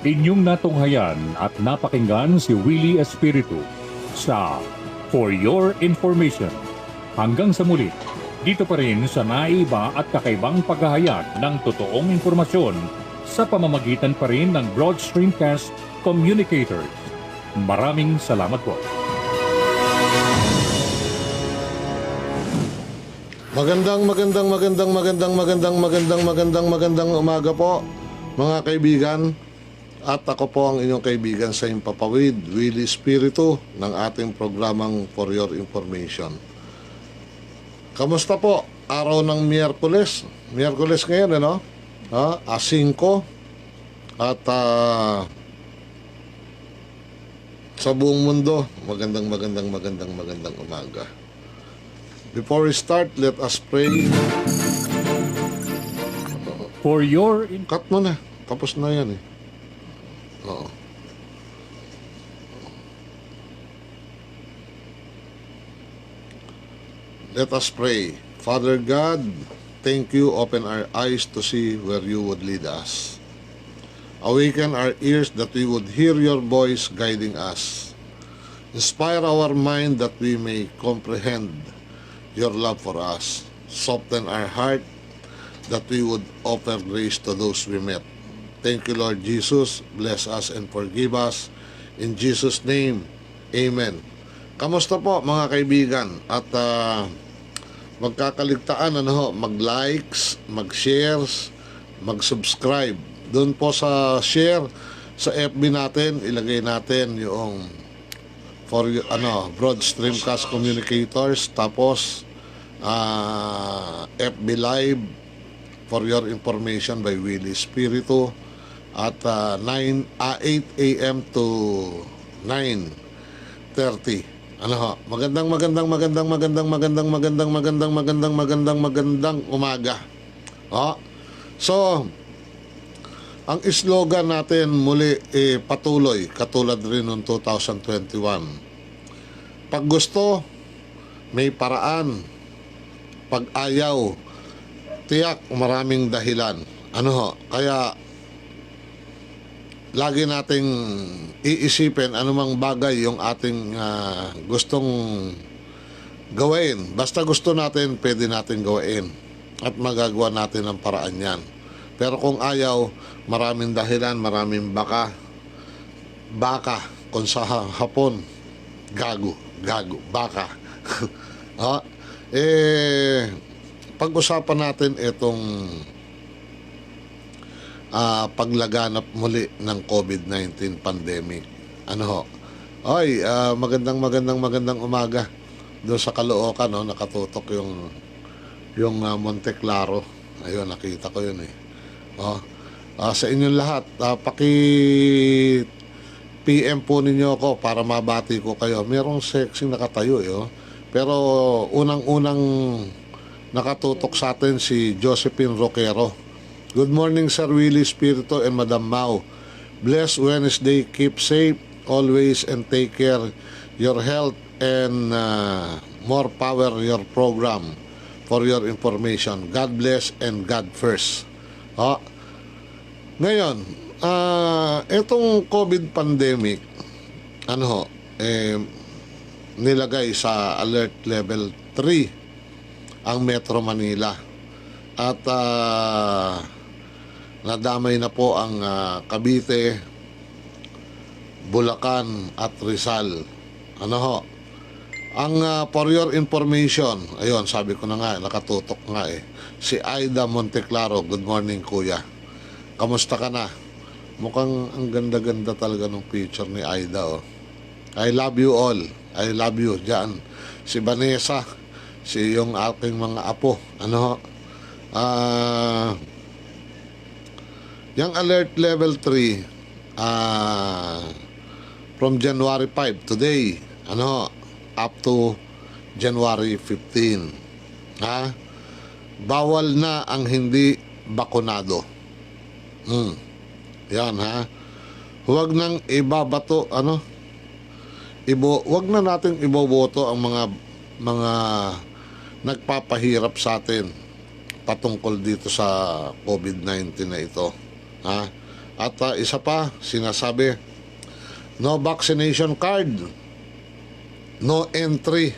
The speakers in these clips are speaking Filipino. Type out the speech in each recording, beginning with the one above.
Inyong natunghayan at napakinggan si Willie Espiritu sa For Your Information. Hanggang sa muli, dito pa rin sa naiba at kakaibang paghahayag ng totoong impormasyon sa pamamagitan pa rin ng Broad Streamcast Communicators. Maraming salamat po. Magandang umaga po, mga kaibigan. At ako po ang inyong kaibigan sa Himpapawid, Willie Espiritu, ng ating programang For Your Information. Kamusta po? Araw ng Miyerkules. Miyerkules ngayon, ano? 5. At sa buong mundo, magandang umaga. Before we start, let us pray. For your Cut mo na. Tapos na yan eh. Oo. Let us pray. Father God, thank you. Open our eyes to see where you would lead us. Awaken our ears that we would hear your voice guiding us. Inspire our mind that we may comprehend your love for us. Soften our heart that we would offer grace to those we met. Thank you, Lord Jesus. Bless us and forgive us. In Jesus' name, Amen. Kamusta po, mga kaibigan? At magkakaligtaan, mag-likes, mag-shares, mag-subscribe. Doon po sa share, sa FB natin, ilagay natin yung Broad Streamcast Communicators. Tapos, FB Live, For Your Information by Willie Espiritu. At 8 a.m. to 9:30. Magandang umaga. So, ang slogan natin muli patuloy, katulad rin noong 2021. Pag gusto, may paraan. Pag ayaw, tiyak maraming dahilan. Kaya lagi nating iisipin anumang bagay yung ating gustong gawin. Basta gusto natin, pwede natin gawin. At magagawa natin ang paraan yan. Pero kung ayaw, maraming dahilan, maraming baka. Kung sa hapon, baka. Pag-usapan natin itong paglaganap muli ng COVID-19 pandemic. Magandang umaga. Doon sa Caloocan, nakatutok yung Monte Claro. Ayun, nakita ko yun eh. Sa inyong lahat, paki-PM po ninyo ako para mabati ko kayo. Merong sexy nakatayo eh. Pero unang-unang nakatutok sa atin si Josephine Roquero. Good morning, Sir Willie Espiritu and Madam Mau. Blessed Wednesday. Keep safe always and take care your health and more power your program. For your information. God bless and God first. Ngayon, itong COVID pandemic, nilagay sa alert level 3 ang Metro Manila. At nadamay na po ang Cavite, Bulacan at Rizal. Ang for your information, ayun, sabi ko na nga, nakatutok nga eh. Si Aida Monteclaro, good morning kuya. Kamusta ka na? Mukhang ang ganda-ganda talaga ng picture ni Aida. I love you all. I love you dyan. Si Vanessa, si yung aking mga apo. Yung alert level 3 from January 5 today, up to January 15. Bawal na ang hindi bakunado. Yan Huwag nang ibabato, wag na nating iboboto ang mga nagpapahirap sa atin patungkol dito sa COVID-19 na ito. At isa pa, sinasabi, no vaccination card, no entry,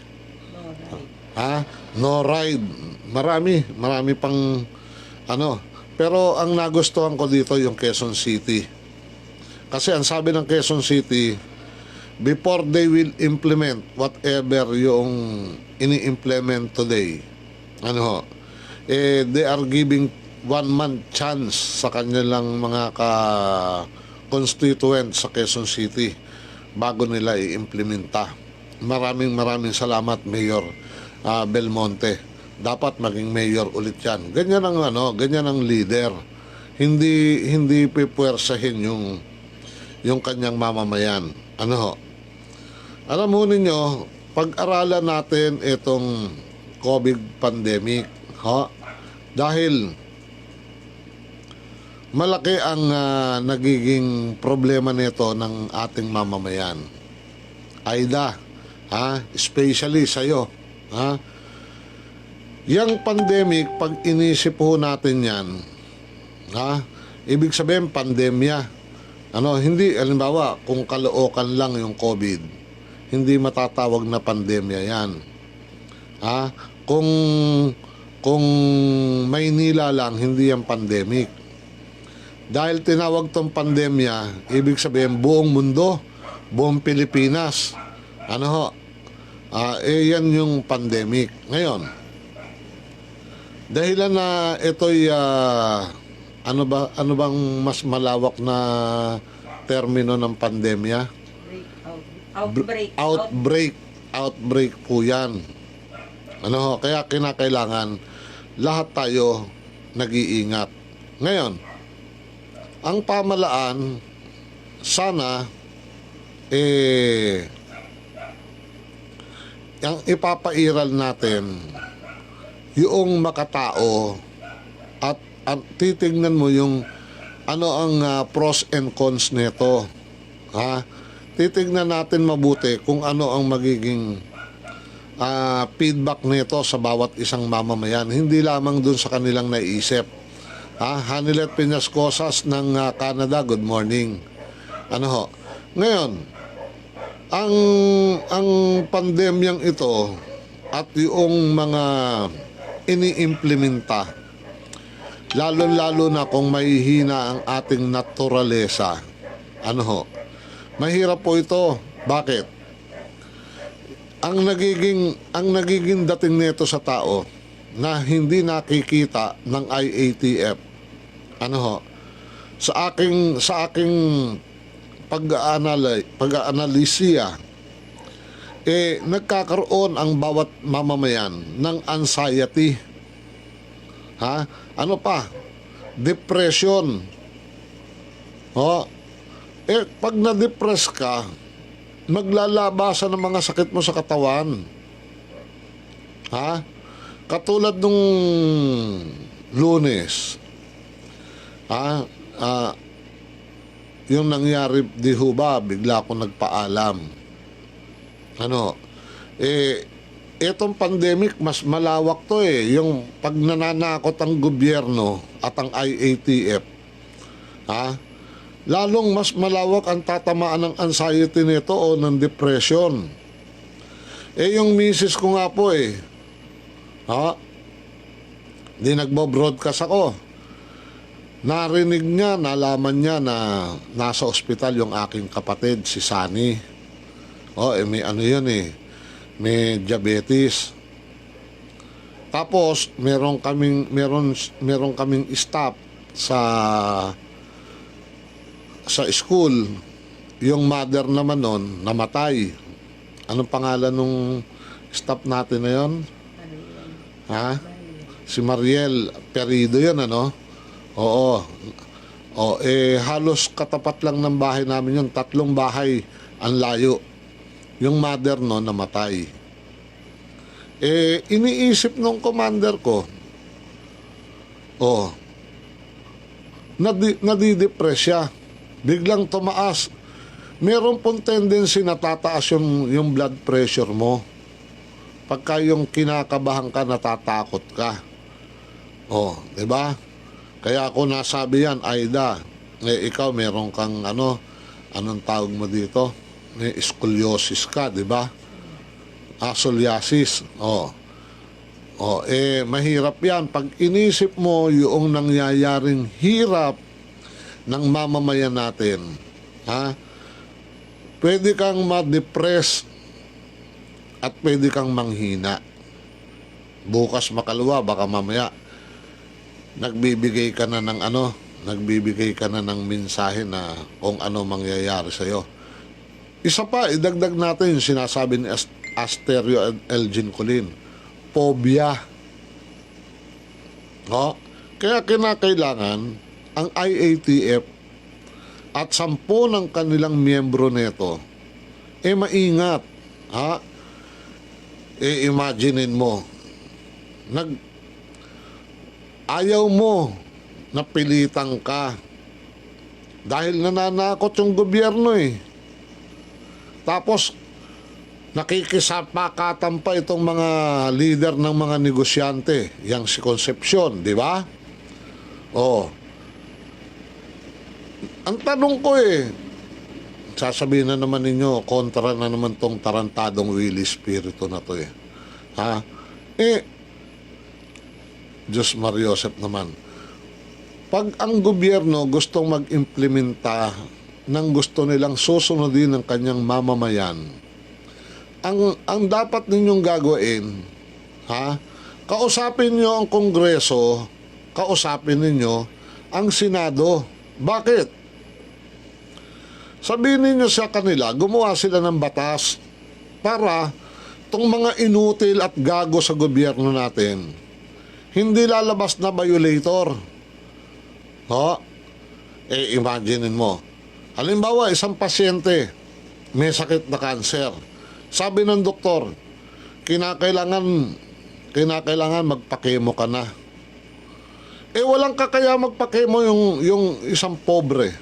no ride. Marami pang ano. Pero ang nagustuhan ko dito yung Quezon City. Kasi ang sabi ng Quezon City, before they will implement whatever yung ini-implement today, they are giving 1 month chance sa kanilang mga constituent sa Quezon City bago nila i-implementa. Maraming salamat, Mayor Belmonte. Dapat maging mayor ulit yan. Ganyan ang leader. Hindi pipuwersahin yung kanyang mamamayan. Alam mo ninyo, pag-aralan natin itong COVID pandemic, dahil malaki ang nagiging problema nito ng ating mamamayan. Aida, especially sa'yo, Yang pandemic, pag inisip po natin yan, ibig sabihin pandemya. Hindi, halimbawa, kung kalookan lang yung COVID, hindi matatawag na pandemya yan. Kung Maynila lang, hindi yan pandemic. Dahil tinawag tong pandemya, ibig sabihin buong mundo, buong Pilipinas. Yan yung pandemic. Ngayon, dahilan na ito'y ano bang mas malawak na termino ng pandemya? Outbreak po yan. Kaya kinakailangan lahat tayo nag-iingat. Ngayon, ang pamalaan sana ang ipapairal natin yung makatao at titingnan mo yung ang pros and cons nito. Titingnan natin mabuti kung ano ang magiging feedback nito sa bawat isang mamamayan. Hindi lamang dun sa kanilang naisip. Hanilet Peñascosas ng Canada, good morning. Ngayon, ang pandemyang ito at yung mga iniimplementa, lalo na kung mahihina ang ating naturalesa, mahirap po ito. Bakit? Ang nagiging dating nito sa tao na hindi nakikita ng IATF, sa aking pag-aanalisiya, nagkakaroon ang bawat mamamayan ng anxiety. Depression. Pag na-depress ka, maglalabasan ng mga sakit mo sa katawan. Katulad nung Lunes, yung nangyari di ho ba, bigla akong nagpaalam. Itong pandemic, mas malawak to yung pag nananakot ang gobyerno at ang IATF, lalong mas malawak ang tatamaan ng anxiety nito o ng depression. Yung misis ko nga po di nagbo-broadcast ako. Narinig niya, nalaman niya na nasa ospital yung aking kapatid, si Sunny. May may diabetes. Tapos meron kaming staff sa school. Yung mother naman noon namatay. Anong pangalan nung staff natin na yon? Si Mariel Perido yun, Oo. Halos katapat lang ng bahay namin yun. 3 bahay ang layo. Yung mother no namatay. Iniisip nung commander ko, nadidepress siya. Biglang tumaas. Meron pong tendency na tataas yung blood pressure mo. Pagka yung kinakabahan ka, natatakot ka. Diba? Kaya ako nasabi yan, Aida, ikaw meron kang anong tawag mo dito? May scoliosis ka, di ba? Psoriasis. Mahirap yan. Pag inisip mo yung nangyayaring hirap ng mamamayan natin, pwede kang ma-depress at pwede kang manghina. Bukas makalawa, baka mamaya nagbibigay ka na ng mensahe na kung ano mangyayari sa'yo. Isa pa, idagdag natin yung sinasabi ni Asterio Elgin Colin, phobia. Kaya kinakailangan ang IATF at 10 ng kanilang miyembro nito maingat. Imaginein mo, ayaw mo na pilitan ka dahil nananakot yung gobyerno Tapos nakikisapakatan pa itong mga leader ng mga negosyante, yang si Concepcion, di ba? Ang tanong ko sasabihin na naman ninyo, kontra na naman tong tarantadong Willie Espiritu na to Diyos Mariosep naman. Pag ang gobyerno gustong mag-implementa ng gusto nilang susunodin ng kanyang mamamayan, ang dapat ninyong gagawin, kausapin nyo ang Kongreso, kausapin ninyo ang Senado. Bakit? Sabihin ninyo sa kanila, gumawa sila ng batas para tong mga inutil at gago sa gobyerno natin hindi lalabas na violator. Imaginein mo, halimbawa isang pasyente may sakit na cancer, sabi ng doktor, kinakailangan magpakemo ka na. Walang kakaya magpakemo yung isang pobre.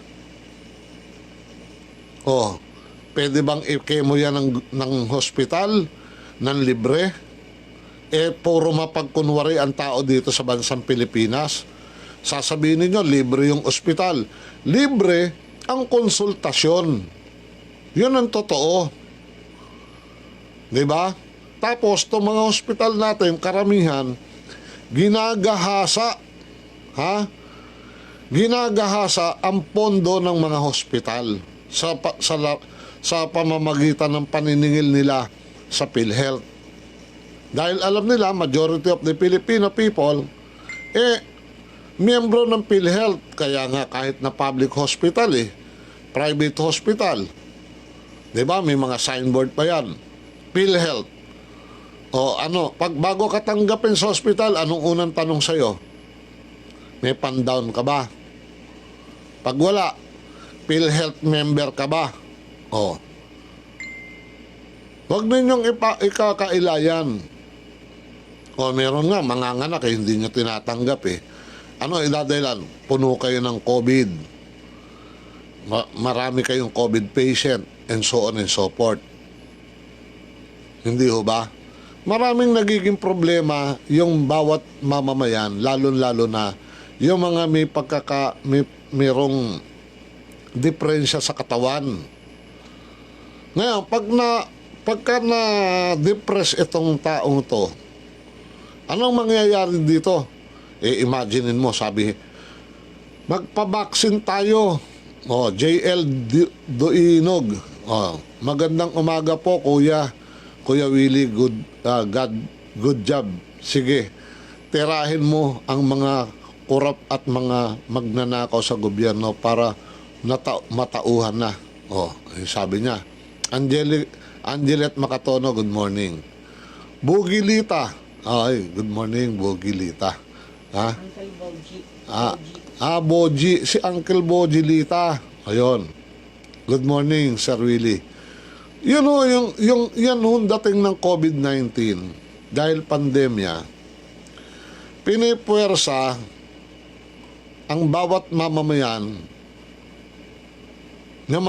Pwede bang i-kemo yan ng hospital ng libre? Puro mapagkunwari ang tao dito sa bansang Pilipinas. Sasabihin ninyo, libre yung ospital. Libre ang konsultasyon. Yun ang totoo. Diba? Tapos, itong mga ospital natin, karamihan, ginagahasa. Ginagahasa ang pondo ng mga hospital sa pamamagitan ng paniningil nila sa PhilHealth. Dahil alam nila, majority of the Filipino people, miyembro ng PhilHealth. Kaya nga kahit na public hospital, private hospital, diba, may mga signboard pa yan, PhilHealth. Pag bago ka tanggapin sa hospital, anong unang tanong sa'yo? May pan-down ka ba? Pag wala, PhilHealth member ka ba? Huwag ninyong ikakailayan. Meron nga, manganganak hindi nyo tinatanggap idadahilan? Puno kayo ng COVID. Marami kayong COVID patient, and so on and so forth. Hindi ho ba? Maraming nagiging problema yung bawat mamamayan, lalo-lalo na yung mga mayroong diferensya sa katawan. Ngayon, pagka na-depress itong taong to, anong mangyayari dito? Imaginein mo, sabi, magpabaksin tayo. JL Duinog. Magandang umaga po, Kuya Willie, good job. Sige, tirahin mo ang mga kurap at mga magnanakaw sa gobyerno para matauhan na. Sabi niya. Angelet Makatono, good morning. Bugilita. Good morning, Bugilita. Uncle Boji. Boji. Si Uncle Bogilita. Ayun. Good morning, Sir Willie. Yan dating ng COVID-19, dahil pandemya, pinipuwersa ang bawat mamamayan na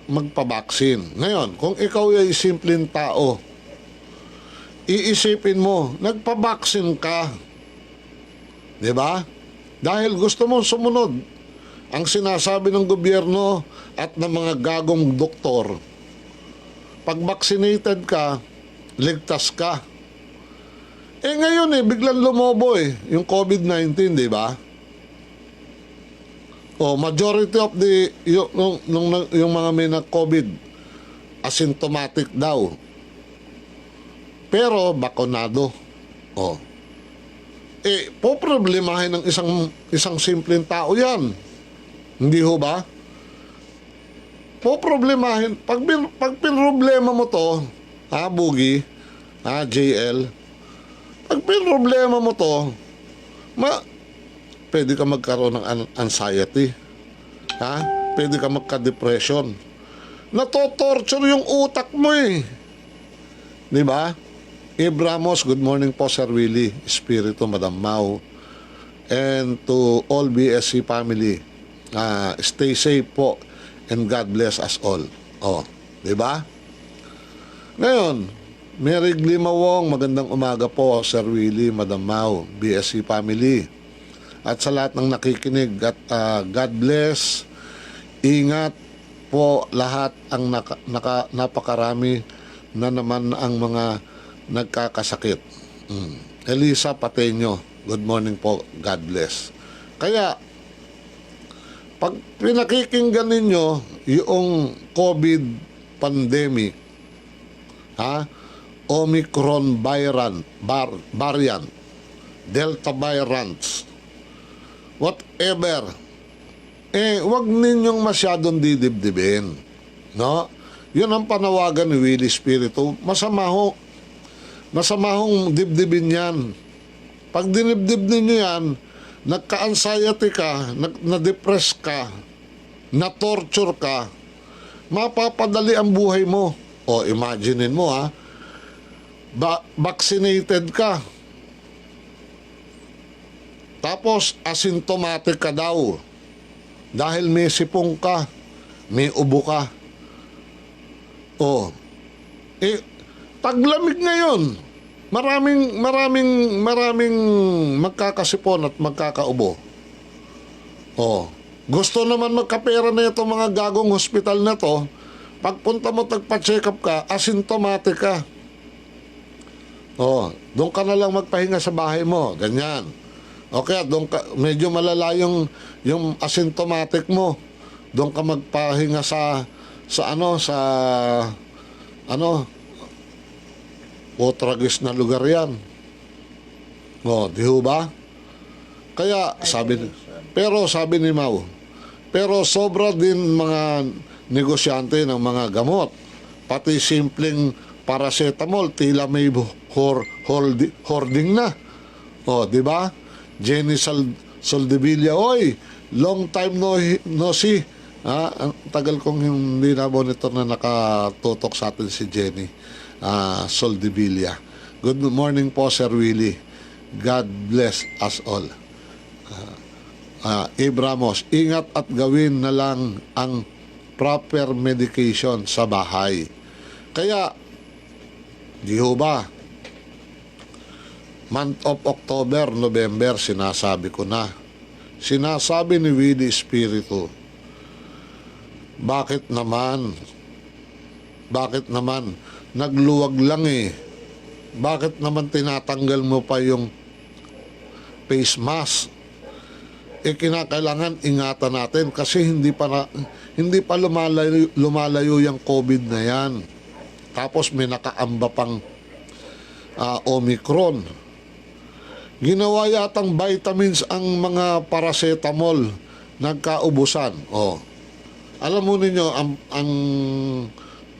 magpabaksin. Ngayon, kung ikaw ay simpleng tao, iisipin mo, nagpabaksin ka. Diba? Dahil gusto mo sumunod. Ang sinasabi ng gobyerno at ng mga gagong doktor, pag vaccinated ka, ligtas ka. Eh ngayon biglang lumobo yung COVID-19, di ba? Majority of yung mga may na-COVID, asymptomatic daw. Pero bakunado. Poproblemahin ng isang simpleng tao yan. Hindi ho ba? Poproblemahin. Pag pinroblema mo to, Bugi, JL, pag pinroblema mo to, pwede ka magkaroon ng anxiety. Pwede ka magka-depression. Natotorture yung utak mo Di ba? Ibramos, good morning po Sir Willie, Espiritu, Madam Mau, and to all BSC family. Stay safe po and God bless us all. Di ba? Ngayon, Mary Glimawong, magandang umaga po Sir Willie, Madam Mau, BSC family. At sa lahat ng nakikinig at God bless, ingat po lahat ang napakarami na naman ang mga nagkakasakit. Elisa Pateño, good morning po, God bless. Kaya, pag pinakikinggan ninyo yung COVID pandemic, Omicron variant, Delta variants, whatever, wag ninyong masyadong didibdibin. No? Yun ang panawagan ni Willie Espiritu. Masamahong dibdibin yan. Pag dinibdib ninyo yan, nagka-anxiety ka, na-depress ka, na-torture ka, mapapadali ang buhay mo. Imaginein mo vaccinated ka. Tapos, asymptomatic ka daw. Dahil may sipong ka, may ubo ka. Taglamig ngayon. Maraming magkakasipon at magkakaubo. Gusto naman magkapera na itong mga gagong hospital na to. Pagpunta mo, tagpa-check up ka, asymptomatic ka. Doon ka na lang magpahinga sa bahay mo. Ganyan. Okay, doon ka, medyo malala yung asymptomatic mo. Doon ka magpahinga sa otragis na lugar yan. Di ho ba? Kaya, sabi ni Mau, pero sobra din mga negosyante ng mga gamot. Pati simpleng paracetamol, tila may hoarding na. Di ba? Jenny Soldevilla, long time no see. Ang tagal kong hindi na monitor na nakatutok sa atin si Jenny Soldevilla. Good morning po Sir Willie. God bless us all. Ibramos, ingat at gawin na lang ang proper medication sa bahay. Kaya, di ho ba, month of October, November, sinasabi ko na. Sinasabi ni Willie Espiritu, bakit naman nagluwag lang bakit naman tinatanggal mo pa yung face mask? Kinakailangan ingatan natin kasi hindi pa lumalayo yung COVID na yan. Tapos may nakaamba pang Omicron. Ginawa yatang vitamins ang mga paracetamol, nagkaubusan. Alam mo ninyo, ang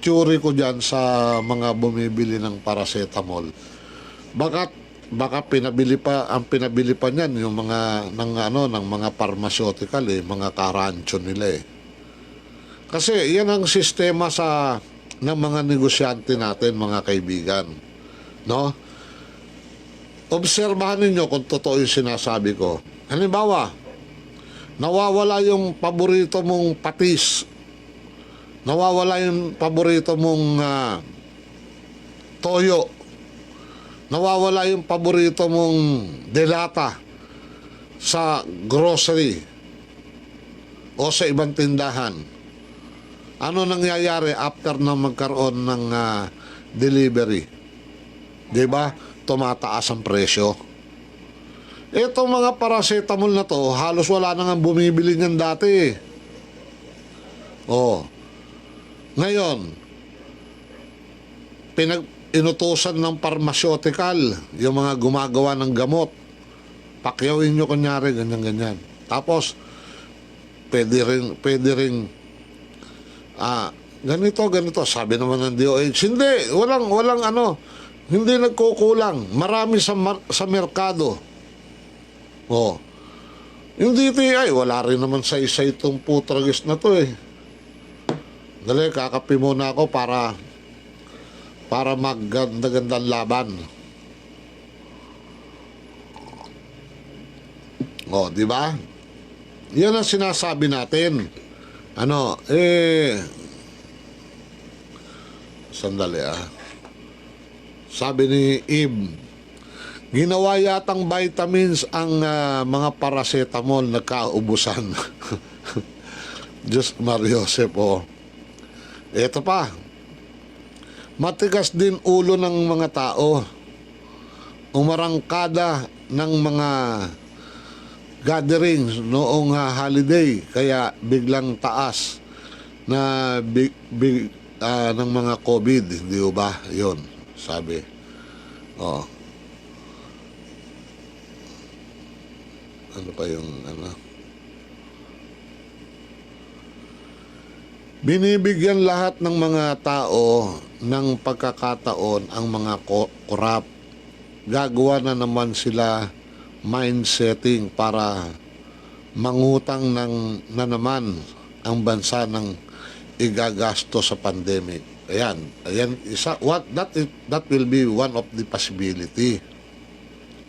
theory ko dyan sa mga bumibili ng paracetamol, baka pinabili pa niyan yung mga ng mga pharmaceutical mga karancho nila Kasi yan ang sistema ng mga negosyante natin, mga kaibigan. No? Obserbahan ninyo kung totoo yung sinasabi ko. Halimbawa, nawawala yung paborito mong patis. Nawawala yung paborito mong toyo. Nawawala yung paborito mong delata sa grocery. o sa ibang tindahan. Ano nangyayari after na magkaroon ng delivery? 'Di ba? Tumataas ang presyo. Itong mga paracetamol na to, halos wala nang bumibili niyan dati. Oh. Ngayon, inutusan ng pharmaceutical, yung mga gumagawa ng gamot. Pakyawin nyo kunyari, ganyan-ganyan. Tapos, pwede rin, ganito, sabi naman ng DOH, hindi, walang hindi nagkukulang. Marami sa merkado. Oh. Yung DTI, wala rin naman sa isa itong putragis na to eh. Dali, kakape muna ako para maganda-gandang laban. Oh, di ba? Yan ang sinasabi natin. Sandali Sabi ni Ib, ginawa yatang vitamins ang mga paracetamol na kaubusan. Diyos Mariosep, Ito pa. Matigas din ulo ng mga tao. Umarangkada ng mga gatherings noong holiday, kaya biglang taas na ng mga COVID, hindi ba? Yun, sabi. Ano pa yung binibigyan lahat ng mga tao ng pagkakataon ang mga korap. Gagawa na naman sila mindsetting para mangutang na naman ang bansa ng igagasto sa pandemic. Ayan, isa, that will be one of the possibility.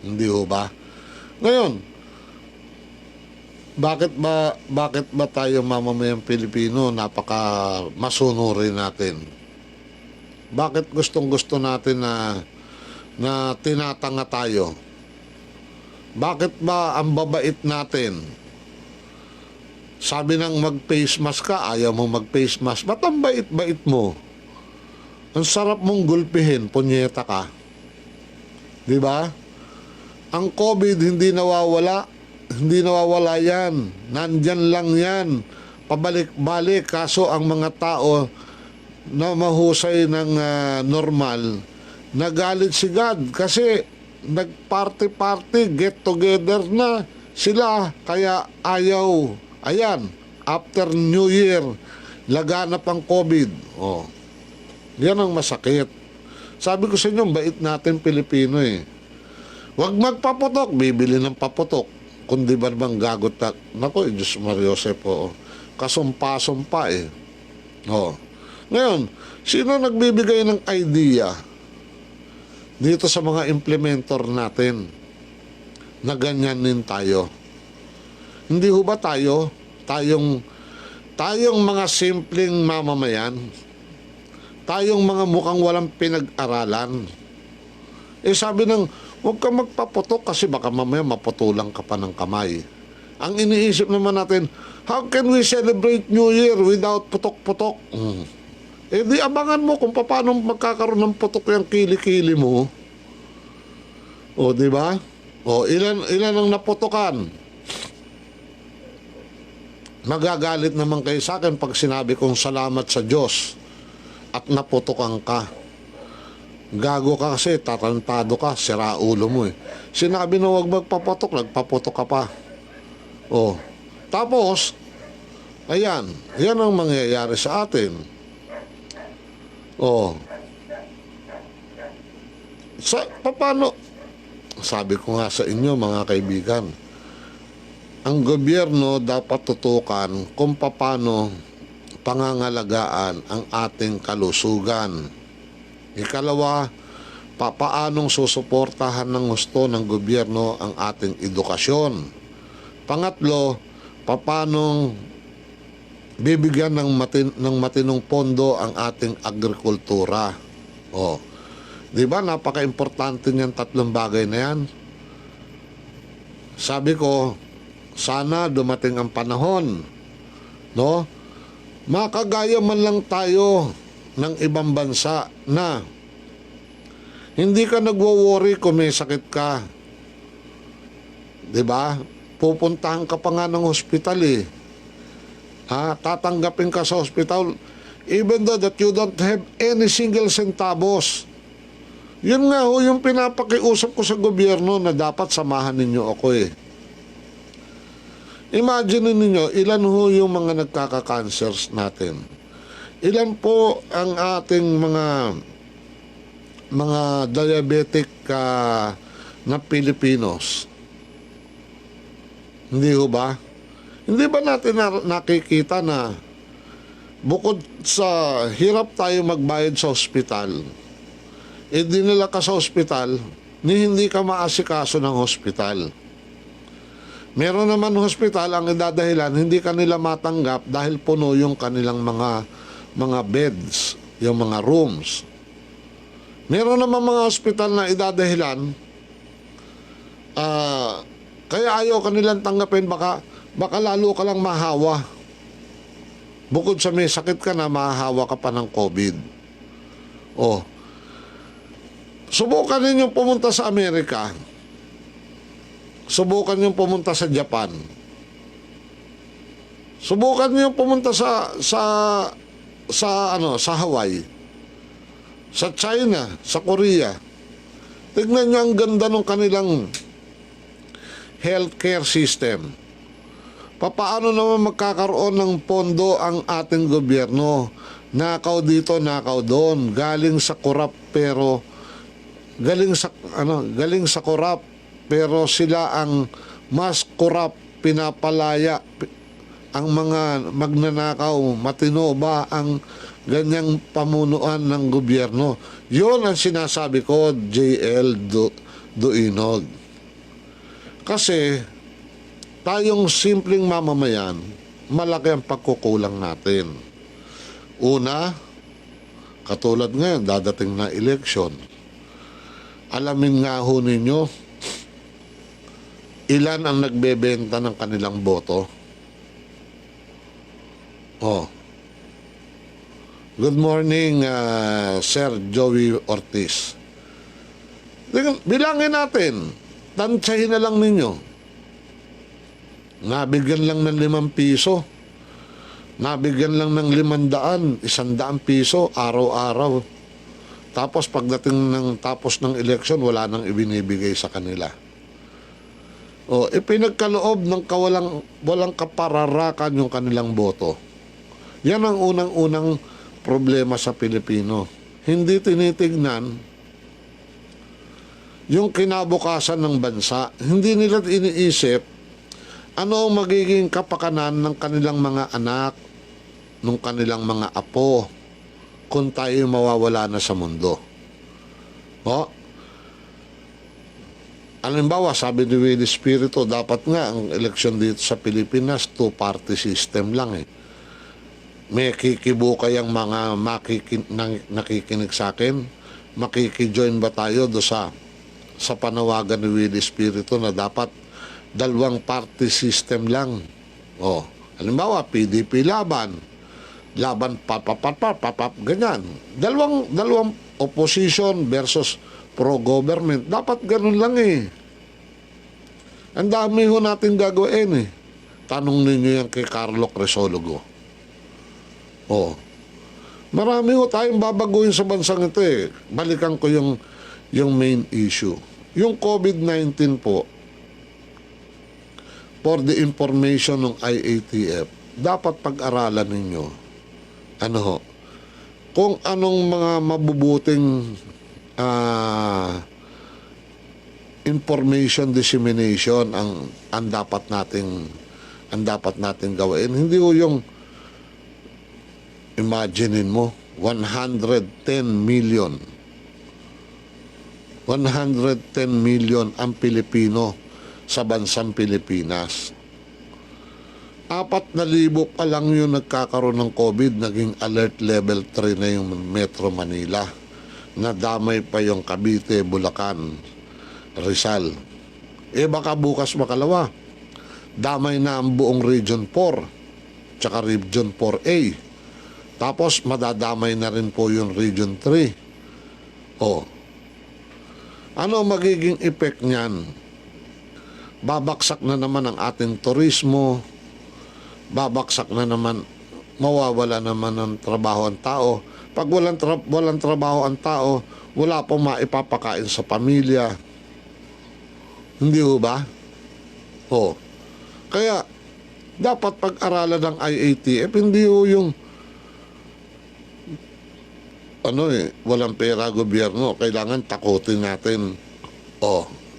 Hindi ho ba? Ngayon, bakit ba tayo mamamayang Pilipino napaka masunurin natin? Bakit gustong-gusto natin na tinatanga tayo? Bakit ba ang babait natin? Sabi nang mag-face mask ka, ayaw mo mag-face mask. Ba't ang bait-bait mo? Ang sarap mong gulpihin, punyeta ka. Di ba? Ang COVID hindi nawawala. Hindi nawawala yan. Nandyan lang yan. Pabalik-balik. Kaso ang mga tao na mahusay ng normal, nagalit si God kasi nag-party-party, get-together na sila. Kaya ayaw. Ayan, after New Year, laganap ang COVID. Yan ang masakit. Sabi ko sa inyo, bait natin Pilipino eh. Huwag magpaputok, bibili ng paputok. Kundi ba bang gagot na, naku, Diyos Mariosep, kasumpa-sumpa eh. Ngayon, sino nagbibigay ng idea dito sa mga implementor natin na ganyanin tayo? Hindi ho ba tayong mga simpleng mamamayan, tayong mga mukhang walang pinag-aralan, sabi ng, huwag ka magpaputok kasi baka mamaya maputulang ka pa ng kamay. Ang iniisip naman natin, how can we celebrate New Year without putok-putok? Di abangan mo kung paano magkakaroon ng putok yung kili-kili mo. Di ba? Ilan ang naputokan? Magagalit naman kayo sa akin pag sinabi kong salamat sa Diyos at naputokan ka. Gago ka kasi, tarantado ka, sira ulo mo eh. Sinabi na huwag magpaputok, nagpaputok ka pa. Tapos, ayan, yan ang mangyayari sa atin. Paano? Sabi ko nga sa inyo mga kaibigan, ang gobyerno dapat tutukan kung paano pangangalagaan ang ating kalusugan. Ikalawa, paanong susuportahan ng gusto ng gobyerno ang ating edukasyon. Pangatlo, paanong bibigyan ng matinong pondo ang ating agrikultura. Di ba napaka-importante niyan tatlong bagay na yan? Sabi ko, sana dumating ang panahon No? Makagaya man lang tayo ng ibang bansa na hindi ka nagwo-worry kung may sakit ka. 'Di ba? Pupuntahan ka pa nga ng hospital eh. Tatanggapin ka sa hospital even though that you don't have any single centavos. Yun nga ho yung pinapakiusap ko sa gobyerno na dapat samahan ninyo ako eh. Imagine ninyo, ilan ho yung mga nagkaka-cancers natin? Ilan po ang ating mga diabetic na Pilipinos? Hindi ho ba? Hindi ba natin nakikita na bukod sa hirap tayo magbayad sa ospital, dinala ka sa ospital, hindi ka maasikaso ng hospital. Meron naman hospital ang idadahilan, hindi kanila matanggap dahil puno yung kanilang mga beds, yung mga rooms. Meron naman mga hospital na idadahilan, kaya ayaw kanilang tanggapin, baka lalo ka lang mahawa. Bukod sa may sakit ka na, mahahawa ka pa ng COVID. Subukan ninyong pumunta sa Amerika. Subukan niyo pumunta sa Japan. Subukan niyo pumunta sa Hawaii. Sa China, sa Korea. Tignan niyo ang ganda ng kanilang healthcare system. Paano naman magkakaroon ng pondo ang ating gobyerno? Nakaw dito, nakaw doon. Galing sa korap pero sila ang mas korap, pinapalaya ang mga magnanakaw. Matino ba ang ganyang pamunuan ng gobyerno? Yun ang sinasabi ko, JL Duinog. Kasi tayong simpleng mamamayan, malaki ang pagkukulang natin. Una, katulad ngayon, dadating na eleksyon. Alamin nga ho ninyo, ilan ang nagbebenta ng kanilang boto? Good morning, Sir Joey Ortiz. Bilangin natin, tansyahin na lang ninyo. Nabigyan lang ng 5 piso. Nabigyan lang ng 500, 100 piso, araw-araw. Tapos pagdating tapos ng eleksyon, wala nang ibinibigay sa kanila. Pinagkaloob ng walang kapararakan yung kanilang boto. Yan ang unang-unang problema sa Pilipino. Hindi tinitignan yung kinabukasan ng bansa. Hindi nila iniisip ano ang magiging kapakanan ng kanilang mga anak, ng kanilang mga apo, kung tayo mawawala na sa mundo. Halimbawa, sabi ni Willie Espiritu, dapat nga ang eleksyon dito sa Pilipinas, 2-party system lang eh. May kikibukay ang mga nakikinig sa akin, makikijoin ba tayo sa panawagan ni Willie Espiritu na dapat 2-party system lang? Halimbawa, PDP laban, ganyan. Dalawang opposition versus pro-government. Dapat ganun lang eh. Ang dami ho natin gagawin eh. Tanong ninyo yan kay Carlo Crisologo. Marami ho tayong babaguhin sa bansang ito eh. Balikan ko yung main issue. Yung COVID-19 po, for the information ng IATF, dapat pag-aralan ninyo kung anong mga mabubuting information dissemination ang dapat nating gawin. Hindi ho yung imaginein mo 110 million ang Pilipino sa bansang Pilipinas. 4,000 pa lang yung nagkakaroon ng COVID, naging alert level 3 na yung Metro Manila. Nadamay pa yung Cavite, Bulacan, Rizal. Baka bukas makalawa, damay na ang buong Region 4. tsaka Region 4A. Tapos madadamay na rin po yung Region 3. Ano magiging effect niyan? Babaksak na naman ang ating turismo, babaksak na naman, mawawala naman ng trabaho ang tao. Pag walang trabaho ang tao, wala pong maipapakain sa pamilya. Hindi ho ba? Kaya, dapat pag-aralan ng IATF, hindi ho yung walang pera gobyerno, kailangan takutin natin.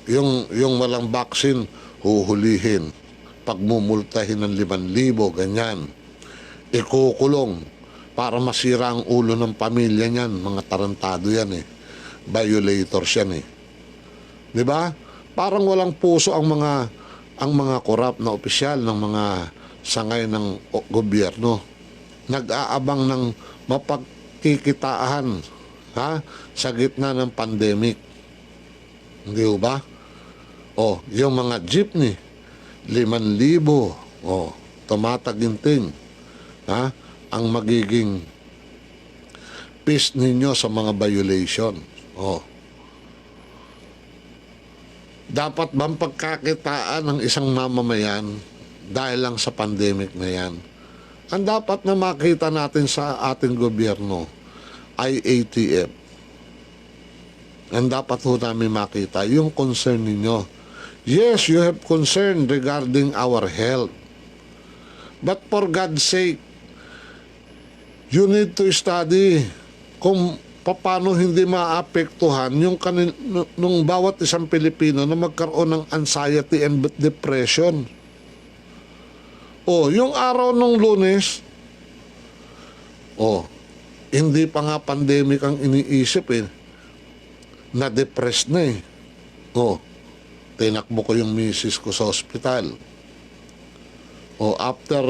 Yung walang vaccine, huhulihin. Pagmumultahin ng 5,000, ganyan. Ikukulong para masira ang ulo ng pamilya niyan. Mga tarantado yan Violators yan Di ba? Parang walang puso ang mga korap na opisyal ng mga sangay ng gobyerno. Nag-aabang ng mapagkikitaan sa gitna ng pandemic. Hindi ba? Yung mga jeepney, 5,000, tumataginting, ang magiging fees ninyo sa mga violation. Dapat bang pagkakitaan ng isang mamamayan dahil lang sa pandemic na yan? Ang dapat na makita natin sa ating gobyerno ay IATF. Ang dapat ho namin makita yung concern ninyo. Yes, you have concern regarding our health. But for God's sake, you need to study kung paano hindi maapektuhan nung bawat isang Pilipino na magkaroon ng anxiety and depression. Yung araw ng Lunes, hindi pa nga pandemic ang iniisip na-depressed na tinakbo ko yung misis ko sa ospital. After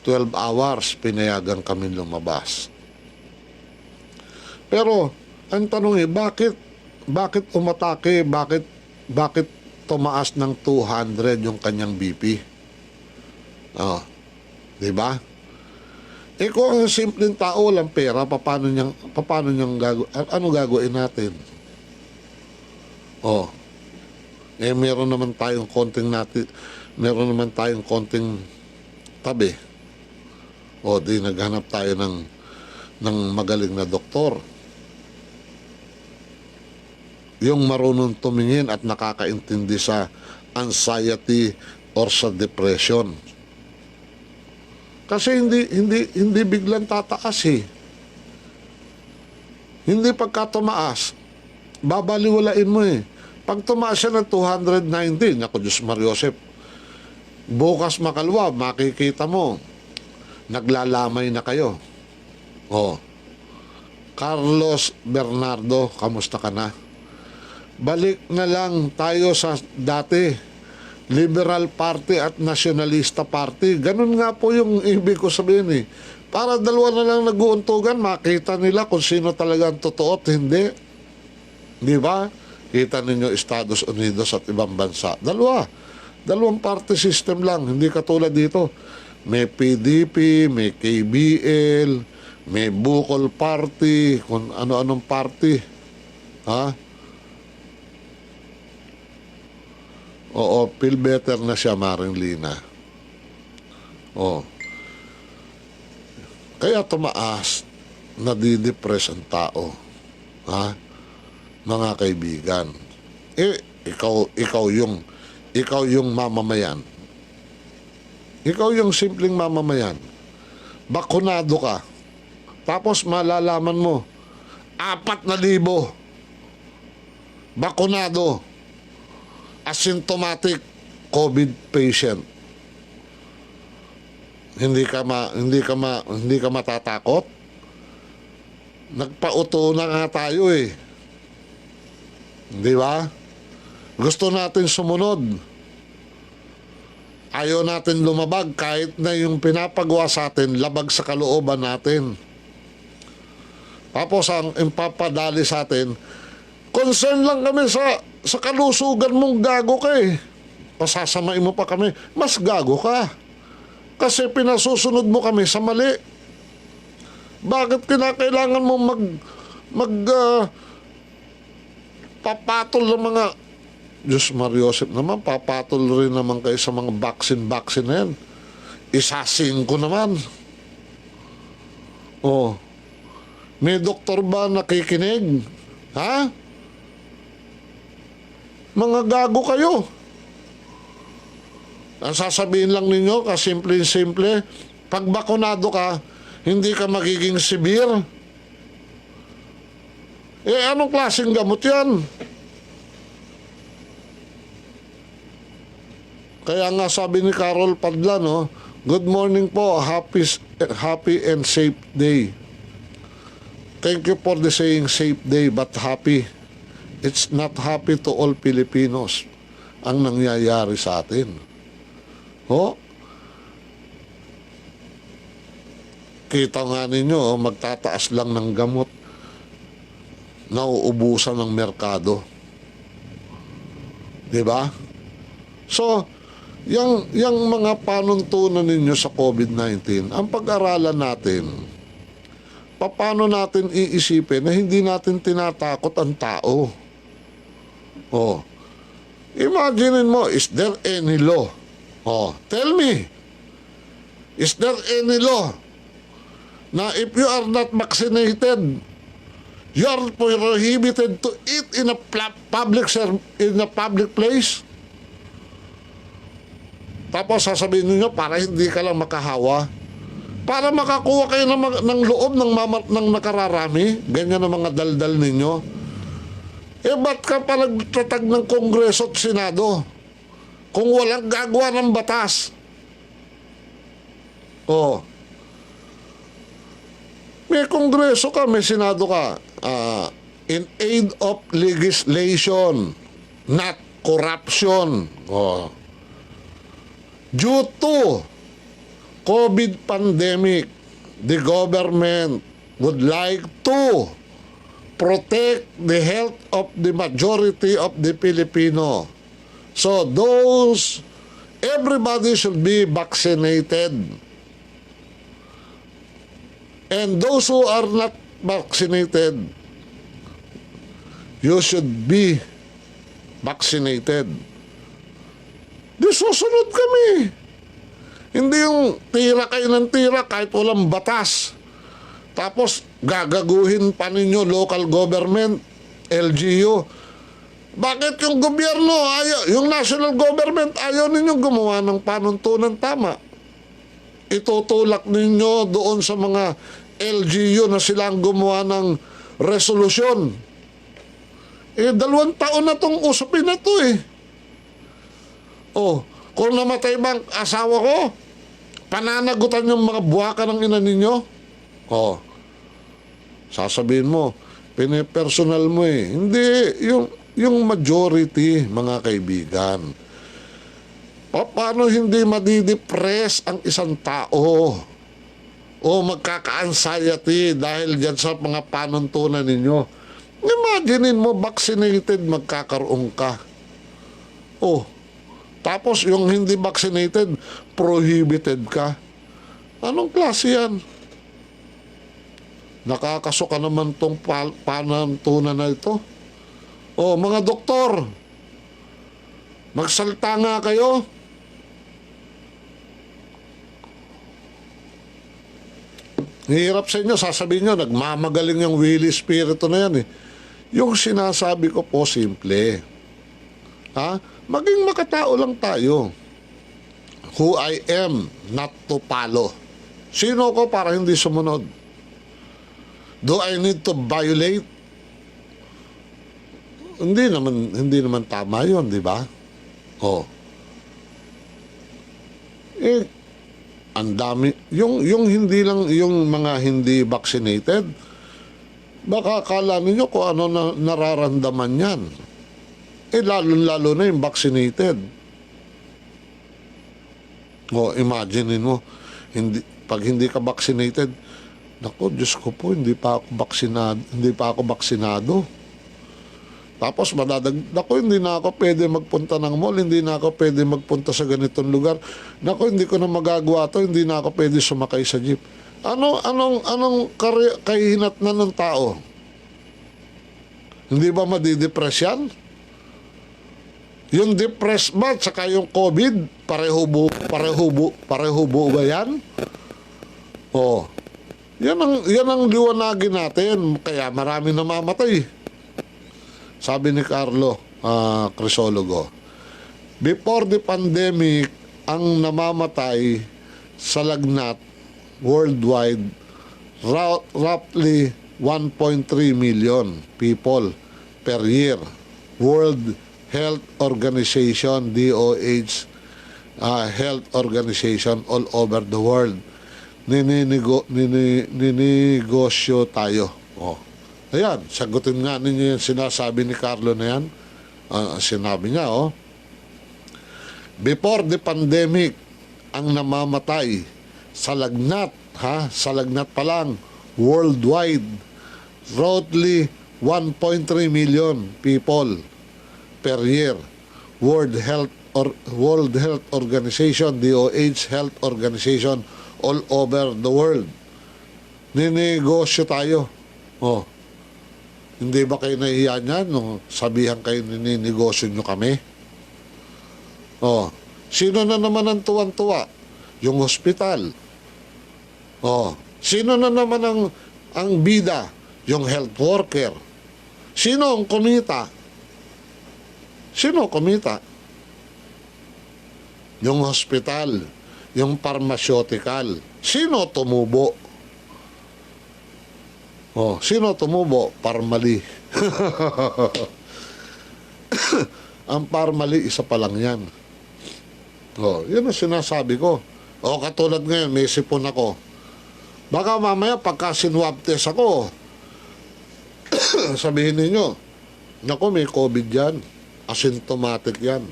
12 hours, pinayagan kami lumabas. Pero, ang tanong bakit umatake? Bakit tumaas ng 200 yung kanyang BP? Diba? Kung ang simpleng tao walang pera, paano niyang ano gagawin natin? Meron naman tayong konting tabi. Di naghanap tayo ng magaling na doktor. Yung marunong tumingin at nakakaintindi sa anxiety or sa depression. Kasi hindi biglang tataas Hindi pagka tumaas, babaliwalain mo Pag tumaas siya ng 219, ako Diyos Mariosep, bukas makalwa, makikita mo, naglalamay na kayo. Carlos Bernardo, kamusta ka na? Balik na lang tayo sa dati, Liberal Party at Nationalista Party. Ganun nga po yung ibig ko sabihin Para dalawa na lang nag-uuntugan, makita nila kung sino talaga ang totoo at hindi. Di ba? Kita ninyo Estados Unidos at ibang bansa. Dalawang party system lang. Hindi katulad dito. May PDP, may KBL, may Bukol Party, kung ano-anong party. Feel better na siya, Maring Lina. Kaya tumaas, nadidepress ang tao. Mga kaibigan. Ikaw yung mamamayan. Ikaw yung simpleng mamamayan. Bakunado ka. Tapos malalaman mo, 4,000 bakunado, asymptomatic COVID patient. Hindi ka matatakot? Nagpauto na nga tayo Di ba? Gusto natin sumunod. Ayaw natin lumabag kahit na yung pinapagawa sa atin, labag sa kalooban natin. Tapos ang impapadali sa atin, concern lang kami sa kalusugan mong, gago ka Pasasamain mo pa kami, mas gago ka. Kasi pinasusunod mo kami sa mali. Bakit kinakailangan mo papatol ng mga... Diyos Mariosep naman, papatol rin naman kayo sa mga vaccine na yan. Isasin ko naman. Oh, may doktor ba nakikinig? Ha? Mga gago kayo. Ang sasabihin lang ninyo, kasimple-simple, pag bakunado ka, hindi ka magiging severe. Anong klaseng gamot yan? Kaya nga sabi ni Carol Padla, no, good morning po, happy and safe day. Thank you for the saying safe day but happy. It's not happy to all Filipinos ang nangyayari sa atin. Oh, kita nga ninyo, magtataas lang ng gamot, nauubusan ng merkado. Diba? So, yung mga panuntunan ninyo sa COVID-19, ang pag-aralan natin, paano natin iisipin na hindi natin tinatakot ang tao. Oh, imagine mo, is there any law? Oh, tell me, is there any law na if you are not vaccinated, you are prohibited to eat in a public place? Tapos sasabihin niyo para hindi ka lang makahawa, para makakuha kayo ng loob ng nakararami, ganyan ang mga daldal ninyo. Ba't ka pa nagtatag ng Kongreso at Senado kung walang gagawa ng batas? Oh, may Kongreso ka, may Senado ka, in aid of legislation, not corruption. Oh, due to COVID pandemic, the government would like to protect the health of the majority of the Filipino. So everybody should be vaccinated. And those who are not vaccinated, you should be vaccinated. Di susunod kami. Hindi yung tira kayo ng tira kahit walang batas. Tapos gagaguhin pa ninyo local government, LGU. Bakit yung gobyerno, yung national government, ayaw ninyo gumawa ng panuntunan tama? Itutulak ninyo doon sa mga LGU na silang gumawa ng resolusyon. 2 taon na tong usapin na to eh. Oh, kung namatay bang asawa ko, pananagutan yung mga buwaka ng ina ninyo? Oh, sasabihin mo, pinipersonal mo eh. Hindi, yung majority, mga kaibigan. Paano hindi madidepress ang isang tao? O magkaka-anxiety dahil dyan sa mga panuntunan ninyo? Imaginein mo, vaccinated, magkakaroon ka. Oh, tapos yung hindi vaccinated, prohibited ka. Anong klase yan? Nakakasuka naman tong panuntunan na ito. Oh, mga doktor, magsalta nga kayo. Hirap sa inyo, sasabihin nyo, nagmamagaling yung Willie Espiritu na yan eh. Yung sinasabi ko po, simple. Ha? Maging makatao lang tayo. Who I am, not to follow. Sino ko para hindi sumunod? Do I need to violate? Hindi naman tama yun, di ba? Oh. Ang dami. Yung hindi lang, yung mga hindi vaccinated, baka akala ninyo kung ano na nararamdaman yan. Lalo na yung vaccinated. O, imagine mo, pag hindi ka vaccinated, naku, Diyos ko po, hindi pa ako vaksinado. Tapos naku, hindi na ako pwede magpunta ng mall, hindi na ako pwede magpunta sa ganitong lugar. Naku, hindi ko na magagawa to, hindi na ako pwede sumakay sa jeep. Anong kahihinatnan ng tao? Hindi ba madidepress yan? Yung depressed ba, saka yung COVID, pareho ba yan? Oh. Yan ang liwanagin natin, kaya marami namamatay. Sabi ni Carlo Crisologo, before the pandemic, ang namamatay sa lagnat worldwide, roughly 1.3 million people per year. World Health Organization, DOH, health organization all over the world. Ninegosyo tayo. Oh. Ayan, sagutin nga ninyo yung sinasabi ni Carlo na yan. Sinabi niya, before the pandemic, ang namamatay sa lagnat, sa lagnat pa lang, worldwide, roughly 1.3 million people per year. World Health Organization, DOH Health Organization, all over the world. Ninegosyo tayo. Oh. Hindi ba kayo nahiya niyan nung sabihan kayo ninegosyo nyo kami? Oh. Sino na naman ang tuwan-tuwa? Yung hospital. Oh. Sino na naman ang bida? Yung health worker. Sino ang kumita? Sino kumita? Yung hospital, yung pharmaceutical. Sino tumubo? Oh, sino tumubo? Parmali. Ang Parmali, isa pa lang yan. Oh, yun ang sinasabi ko. O, katulad ngayon, may sipon ako. Baka mamaya, pagka sinwab test ako, sabihin ninyo, naku, may COVID yan. Asymptomatic yan.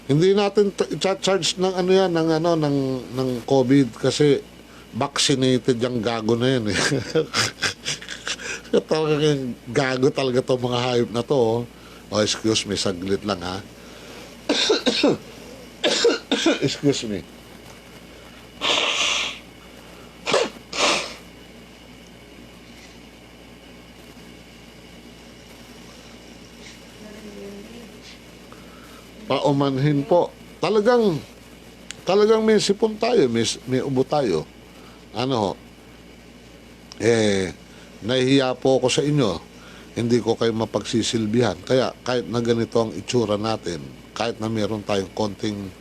Hindi natin i-charge ng ng COVID kasi vaccinated yung gago na yan eh. Talagang gago talaga itong mga hayop na to. Oh, excuse me, saglit lang ha. Excuse me. Paumanhin po. Talagang may sipon tayo, may ubo tayo. Nahihiya po ako sa inyo. Hindi ko kayo mapagsisilbihan. Kaya kahit na ganito ang itsura natin, kahit na meron tayong konting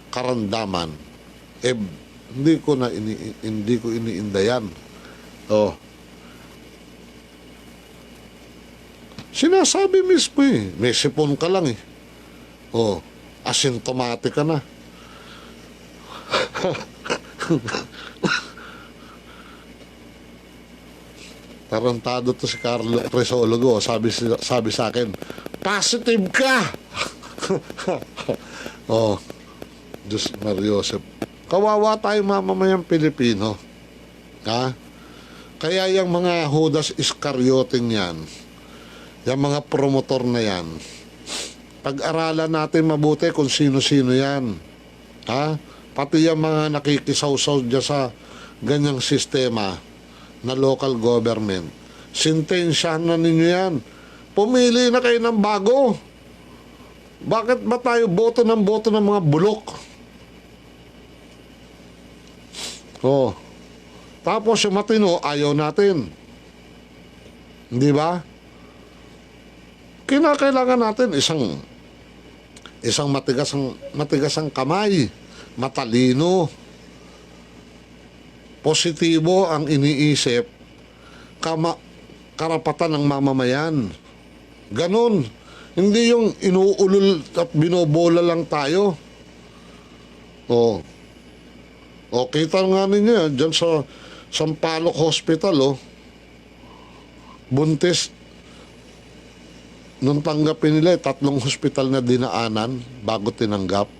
karandaman, hindi ko iniindayan. Oh. Sinasabi mismo eh. May sipon ka lang eh. Oh, asymptomatic ka na. Tarantado to si Carlo Crisologo. Sabi sa akin, positive ka! Oh, Diyos Mariosep. Kawawa tayo mamamayang Pilipino. Ha? Kaya yung mga Judas Iscarioting yan, yung mga promotor na yan, pag-aralan natin mabuti kung sino-sino yan. Ha? Pati yung mga nakikisawsaw dyan sa ganyang sistema na local government. Sintensyahan na ninyo yan. Pumili na kayo ng bago. Bakit ba tayo boto ng mga bulok? Oh. Tapos yung matino, ayaw natin. Hindi ba? Kinakailangan natin isang matigas ang kamay, matalino, positibo ang iniisip, karapatan ng mamamayan. Ganon. Hindi yung inuulol at binobola lang tayo. Oh. O, kita nga ninyo yan, dyan sa Sampaloc Hospital, oh. Buntis. Nung tanggapin nila, 3 hospital na dinaanan bago tinanggap.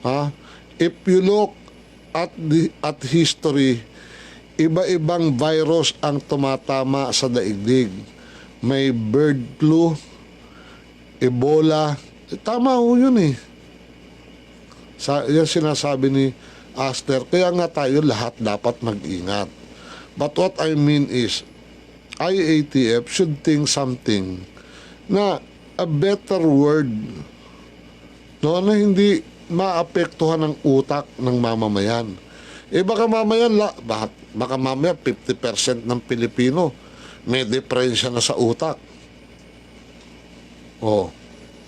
Ha? If you look at history, iba-ibang virus ang tumatama sa daigdig. may bird flu, Ebola. Tama ho yun eh. Yan sinasabi ni Aster. Kaya nga tayo lahat dapat mag-ingat. But what I mean is, IATF should think something na a better word, no, na hindi maapektuhan ang utak ng mamamayan. Baka mamaya, baka mamaya 50% ng Pilipino may depresya na sa utak. Oh,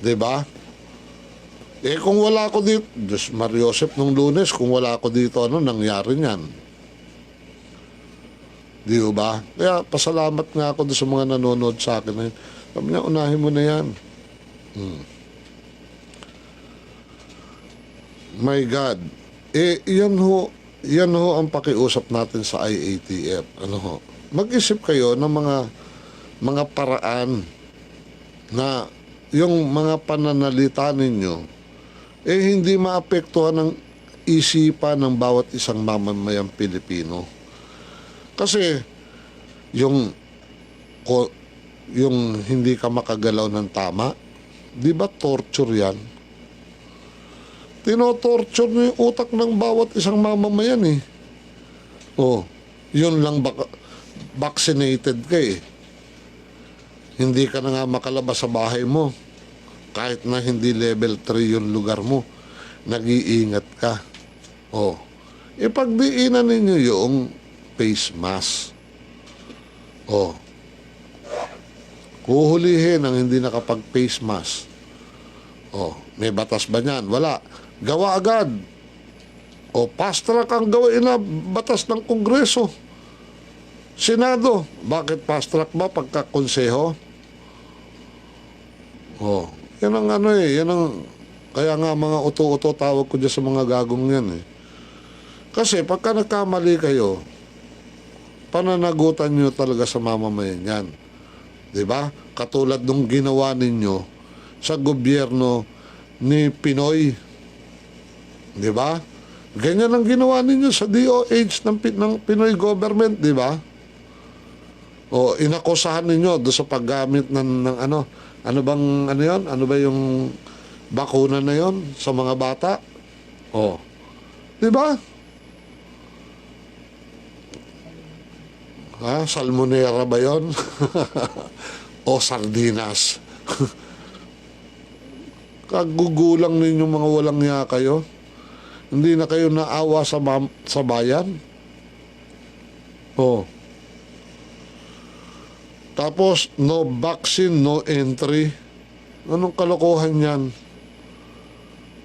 'di ba? Kung wala ako dito, Diyos Mariosep, nung Lunes, kung wala ako dito, ano nangyari niyan? Di ba? Kaya pasalamat nga ako sa mga nanonood sa akin. Sabi niya, unahin mo na yan. My God. Yan ho ang pakiusap natin sa IATF. Ano ho? Mag-isip kayo ng mga paraan na yung mga pananalita ninyo hindi maapektuhan ng isipan ng bawat isang mamamayang Pilipino. Kasi yung hindi ka makagalaw ng tama, di ba torture yan? Tinotorture mo yung utak ng bawat isang mamamayan eh. Yun lang vaccinated ka eh. Hindi ka na nga makalabas sa bahay mo. Kahit na hindi level 3 yung lugar mo, nag-iingat ka. Pagdiinan ninyo yung face mask. Huhulihin ang hindi nakapag-face mask. May batas ba niyan? Wala. Gawa agad. Fast track ang gawain na batas ng Kongreso. Senado. Bakit fast track ba pagkakonseho? Yan ang yan ang, kaya nga mga uto-uto tawag ko dyan sa mga gagong yan eh. Kasi pagka nagkamali kayo, pananagutan nyo talaga sa mamamayan yan. Diba? Katulad nung ginawa ninyo sa gobyerno ni Pinoy. Diba? Ganyan ang ginawa ninyo sa DOH ng Pinoy government, diba? Inakusahan ninyo doon sa paggamit ng ano bang yon? Ano ba yung bakuna na yon sa mga bata? Diba? Salmonera ba yon? O sardinas? Kagugulang ninyo mga walang niya kayo? Hindi na kayo naawa sa bayan? Tapos, no vaccine, no entry. Anong kalokohan yan?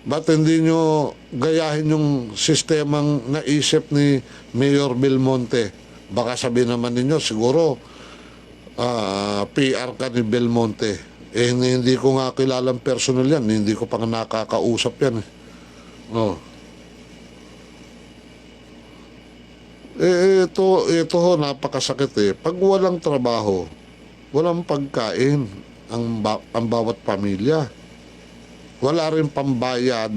Ba't hindi nyo gayahin yung sistemang naisip ni Mayor Belmonte? Baka sabihin naman ninyo, siguro, PR ka ni Belmonte. Hindi ko nga kilalang personal yan. Hindi ko pa nakakausap yan. Ito ho, napakasakit eh. Pag walang trabaho, walang pagkain ang bawat pamilya. Wala rin pambayad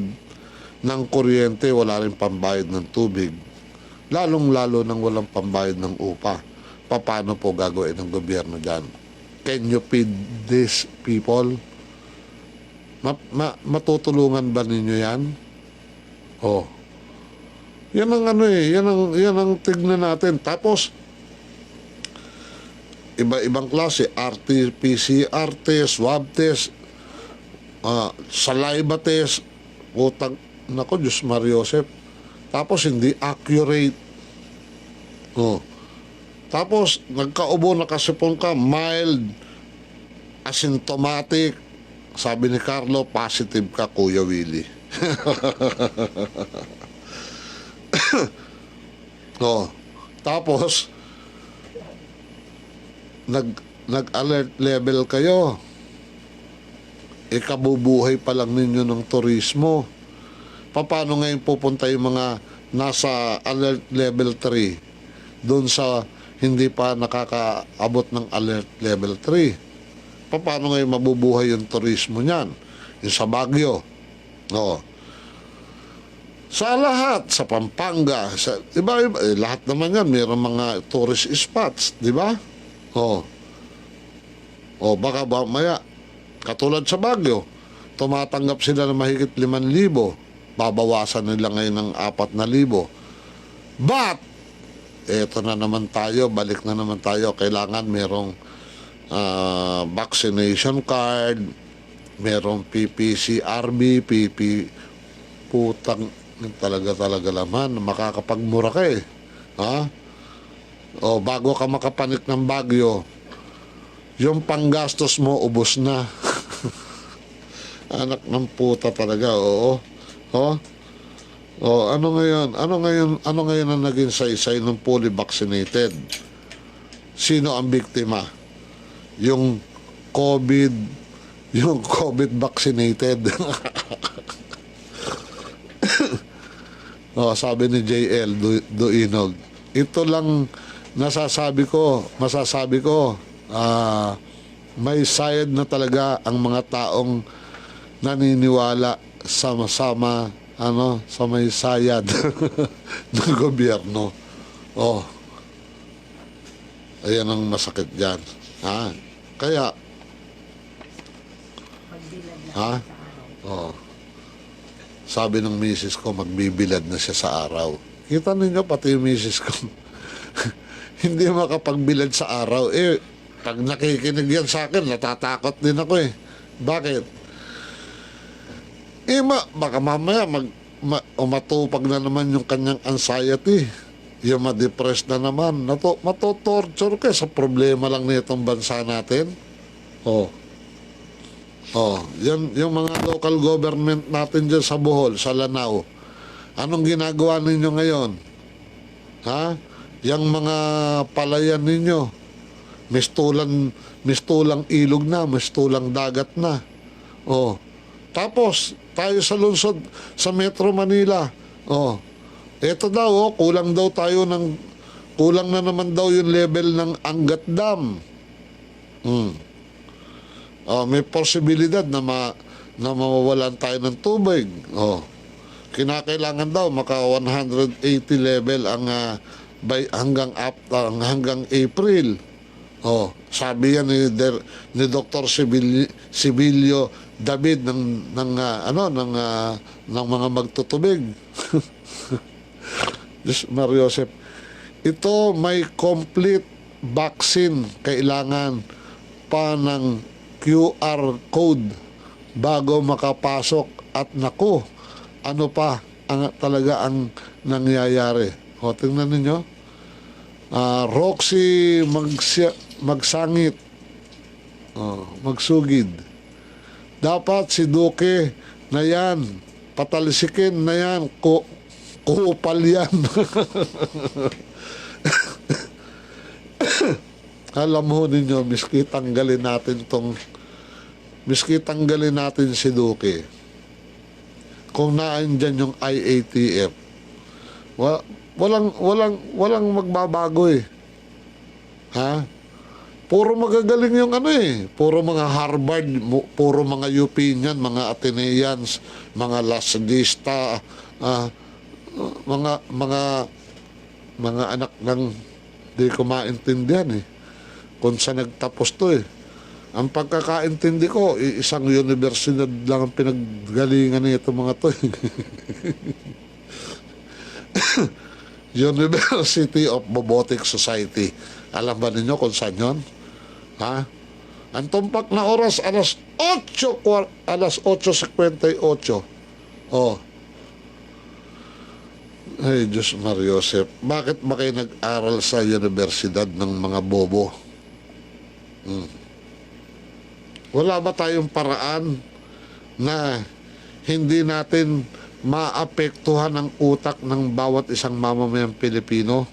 ng kuryente, wala rin pambayad ng tubig. Lalong-lalo nang walang pambayad ng upa. Paano po gagawin ng gobyerno dyan? Can you feed these people? Matutulungan ba ninyo yan? Yan ang yan ang tignan natin. Tapos, iba-ibang klase, RT-PCR test, swab test, saliva test, nako, Diyos Mariosep. Tapos, hindi accurate. Tapos, nagkaubo, nakasipon ka, mild, asymptomatic. Sabi ni Carlo, positive ka, Kuya Willie. Tapos, nag-alert level kayo. Kabubuhay pa lang ninyo ng turismo. Paano ngayon pupunta yung mga nasa alert level 3 doon sa hindi pa nakakaabot ng alert level 3? Paano ngayon mabubuhay yung turismo niyan? Yung sa Baguio. Sa lahat, sa Pampanga, diba, lahat naman yan, mayroong mga tourist spots, di ba? O baka ba maya, katulad sa Baguio, tumatanggap sila ng mahigit 5,000. Babawasan nila ngayon ng 4,000. But, eto na naman tayo, balik na naman tayo. Kailangan merong vaccination card, merong PPCRB, putang talaga naman, makakapagmura ka eh. Ha? O bago ka makapanik ng Baguio, yung panggastos mo, ubos na. Anak ng puta talaga, oo. Oh? Oh, ano ngayon ang naging saysay ng fully vaccinated? Sino ang biktima? Yung COVID vaccinated. Oh, sabi ni JL Duinog, ito lang masasabi ko, may sayad na talaga ang mga taong naniniwala sama-sama sa may sayad ng gobyerno. Oh. Ayan ang masakit diyan. Ha? Kaya Pagbilad na Ha? sa araw. oh. Sabi ng misis ko, magbibilad na siya sa araw. Kita ninyo pati yung misis ko. Hindi makapagbilad sa araw. Eh, pag nakikinig yan sa akin, natatakot din ako eh. Bakit? Eh, baka mamaya matupag na naman yung kanyang anxiety. Yung ma-depress na naman. Matotorture ka sa problema lang nitong bansa natin. Oh. Oh, yan yung mga local government natin dyan sa Bohol, sa Lanao. Anong ginagawa ninyo ngayon? Ha? Yang mga palayan ninyo, mistulang ilog na, mistulang dagat na. Oh. Tapos, tayo sa lungsod, sa Metro Manila. Oh. Eto daw, kulang na naman daw yung level ng Angat Dam. May posibilidad na mawawalan tayo ng tubig. Oh. Kinakailangan daw maka 180 level ang hanggang April. Oh, sabi yan ni Dr. Sibilio David ng mga magtutubig. Mario Joseph, ito may complete vaccine, kailangan pa ng QR code bago makapasok, at naku, ano pa talaga ang nangyayari. O, tingnan ninyo. Roxy magsangit. Magsugid. Dapat si Duque na yan, patalisikin na yan, kupal yan. Alam mo ninyo, miski tanggalin natin si Duque, kung naandyan yung IATF, walang magbabago eh. Ha? Puro magagaling yung puro mga Harvard, puro mga UP niyan, mga Ateneans, mga Lasdista, mga anak ng di ko maintindihan eh. Kung saan nagtapos to eh. Ang pagkakaintindi ko, isang universidad lang ang pinaggalingan nito mga to. University of Robotics Society. Alam ba ninyo kung saan yun? Ha? Ang tumpak na oras, alas 8:58. Oh. Ay, Diyos Mario Joseph. Bakit ba kayo nag-aral sa universidad ng mga bobo? Wala ba tayong paraan na hindi natin maapektuhan ang utak ng bawat isang mamamayang Pilipino?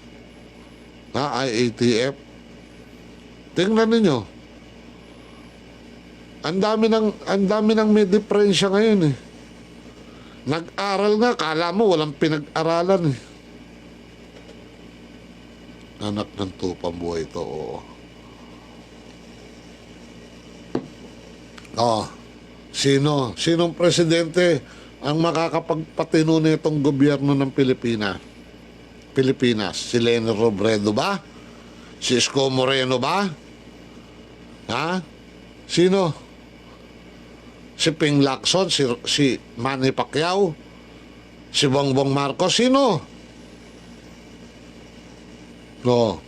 IATF? Tingnan ninyo. Ang dami ng may diferensya ngayon eh. Nag-aral nga, kala mo walang pinag-aralan eh. Anak ng tupang buhay ito, oo. Sinong presidente ang makakapagpatino nitong gobyerno ng Pilipinas? Si Leni Robredo ba? Si Isko Moreno ba? Ha? Sino? Si Ping Lacson, si Manny Pacquiao, si Bongbong Marcos, sino? No.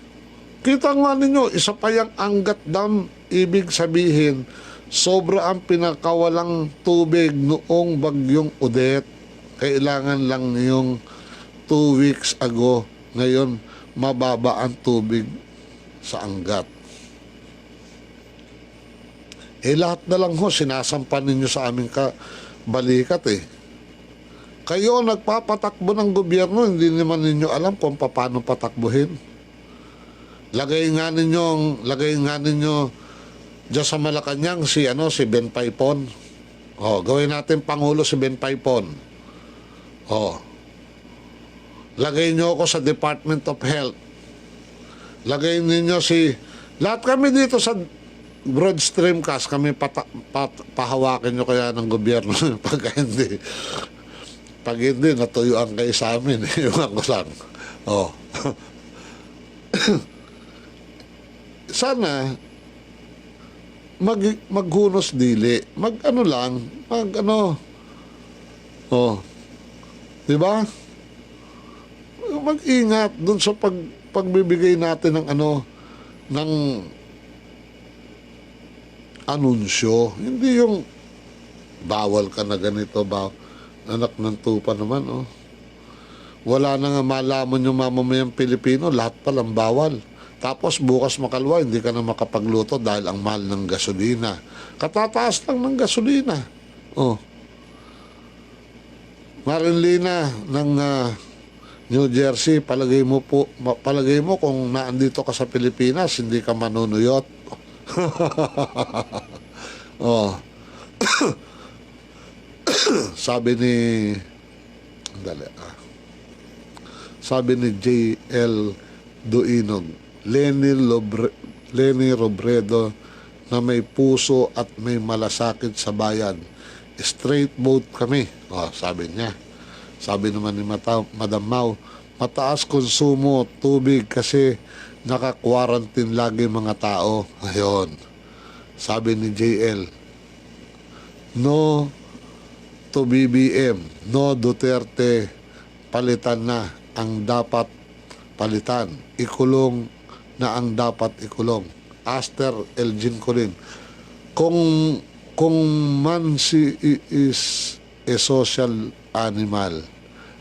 Kita nga ninyo, isa pa yung Angat Dam, ibig sabihin, sobra ang pinakawalang tubig noong bagyong Odette. Kailangan lang yung 2 weeks ago. Ngayon, mababa ang tubig sa Angat. Lahat na lang ho, sinasampan ninyo sa aming balikat Kayo nagpapatakbo ng gobyerno, hindi naman ninyo alam kung paano patakbuhin. Lagay nga ninyo diyan sa Malacanang si Ben Paipon. Gawin natin pangulo si Ben Paipon. Lagay nyo ako sa Department of Health. Lagay ninyo lahat kami dito sa Broad Streamcast, kami pahawakin nyo kaya ng gobyerno pag hindi, natuyuan kayo sa amin. Yung ako lang. Sana maghunos dili. Di ba? Mag-ingat dun sa pagbibigay natin ng anunsyo. Hindi yung bawal ka na ganito, anak ng tupa naman, Wala na nga malaman yung mamamayang Pilipino, lahat palang bawal. Tapos bukas makalwa, hindi ka na makapagluto dahil ang mahal ng gasolina. Katataas lang ng gasolina. Marinlina ng New Jersey, palagay mo kung naandito ka sa Pilipinas, hindi ka manunuyot. Sabi ni J.L. Duinog, Lenny Robredo na may puso at may malasakit sa bayan. Straight vote kami. Sabi niya. Sabi naman ni Madam Mau, mataas konsumo tubig kasi naka-quarantine lagi mga tao. Ayun. Sabi ni JL, no to BBM, no Duterte, palitan na ang dapat palitan. Ikulong na ang dapat ikulong. Aster Elgin Colin. Kung man is a social animal,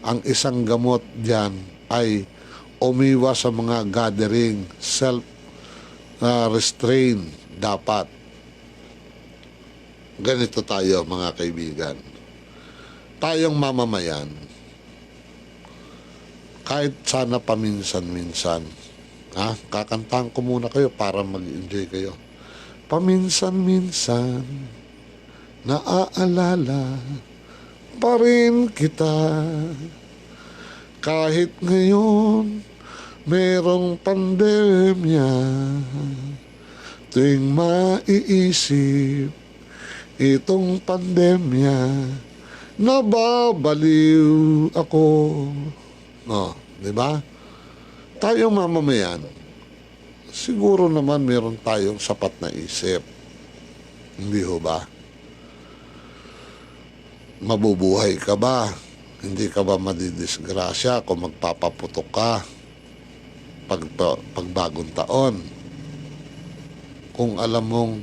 ang isang gamot diyan ay umiwas sa mga gathering, self-restrain dapat. Ganito tayo mga kaibigan. Tayong mamamayan, kahit sana paminsan-minsan, kakantahan ko muna kayo para mag-enjoy kayo. Paminsan-minsan, naaalala pa rin kita. Kahit ngayon, merong pandemya, tuwing maiisip itong pandemya, nababaliw ako. Di ba? Tayong mamamayan, siguro naman meron tayong sapat na isip. Hindi ho ba? Mabubuhay ka ba? Hindi ka ba madidisgrasya kung magpapaputok ka pag bagong taon? Kung alam mong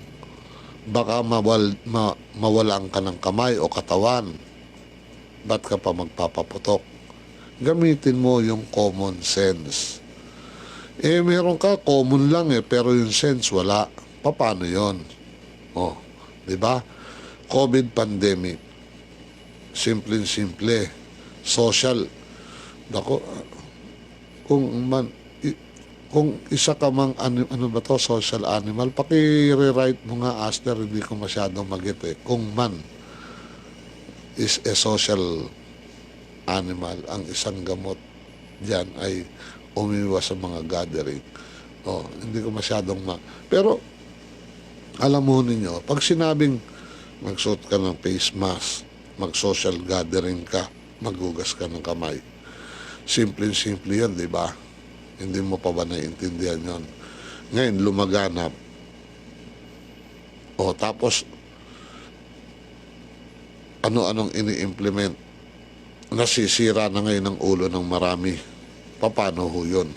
baka mawalan ka ng kamay o katawan, ba't ka pa magpapaputok? Gamitin mo yung common sense. Meron ka, common lang pero yung sense wala. Paano yun? Di ba? COVID pandemic. Simple. Social. Kung isa ka mang social animal, paki-rewrite mo nga, Aster, hindi ko masyadong magit Kung man is a social animal, ang isang gamot dyan ay umiwas sa mga gathering. Hindi ko masyadong pero alam mo ninyo, pag sinabing magsuot ka ng face mask, mag-social gathering ka, maghugas ka ng kamay, simple yan, di ba? Hindi mo pa ba naiintindihan yon? Ngayon, lumaganap O tapos, ano-anong ini-implement. Nasisira na ngayon ang ulo ng marami. Paano ho yun?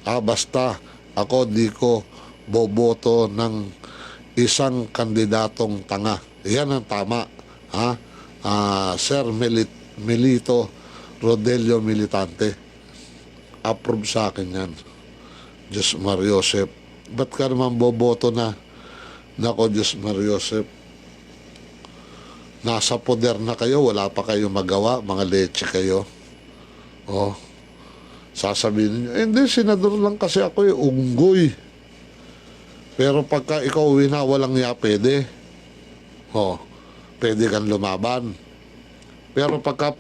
Basta ako di ko boboto ng isang kandidatong tanga. Yan ang tama. Sir Melito Rodelio Militante. Approve sa akin yan. Diyos Mariosep. Ba't ka naman boboto na? Nako, Diyos Mariosep. Nasa poder na kayo, wala pa kayo magawa, mga leche kayo. Sasabihin niyo, hindi, senador lang kasi ako unggoy. Pero pagka ikaw walang niya, pwede. Pwede kang lumaban. Pero pagka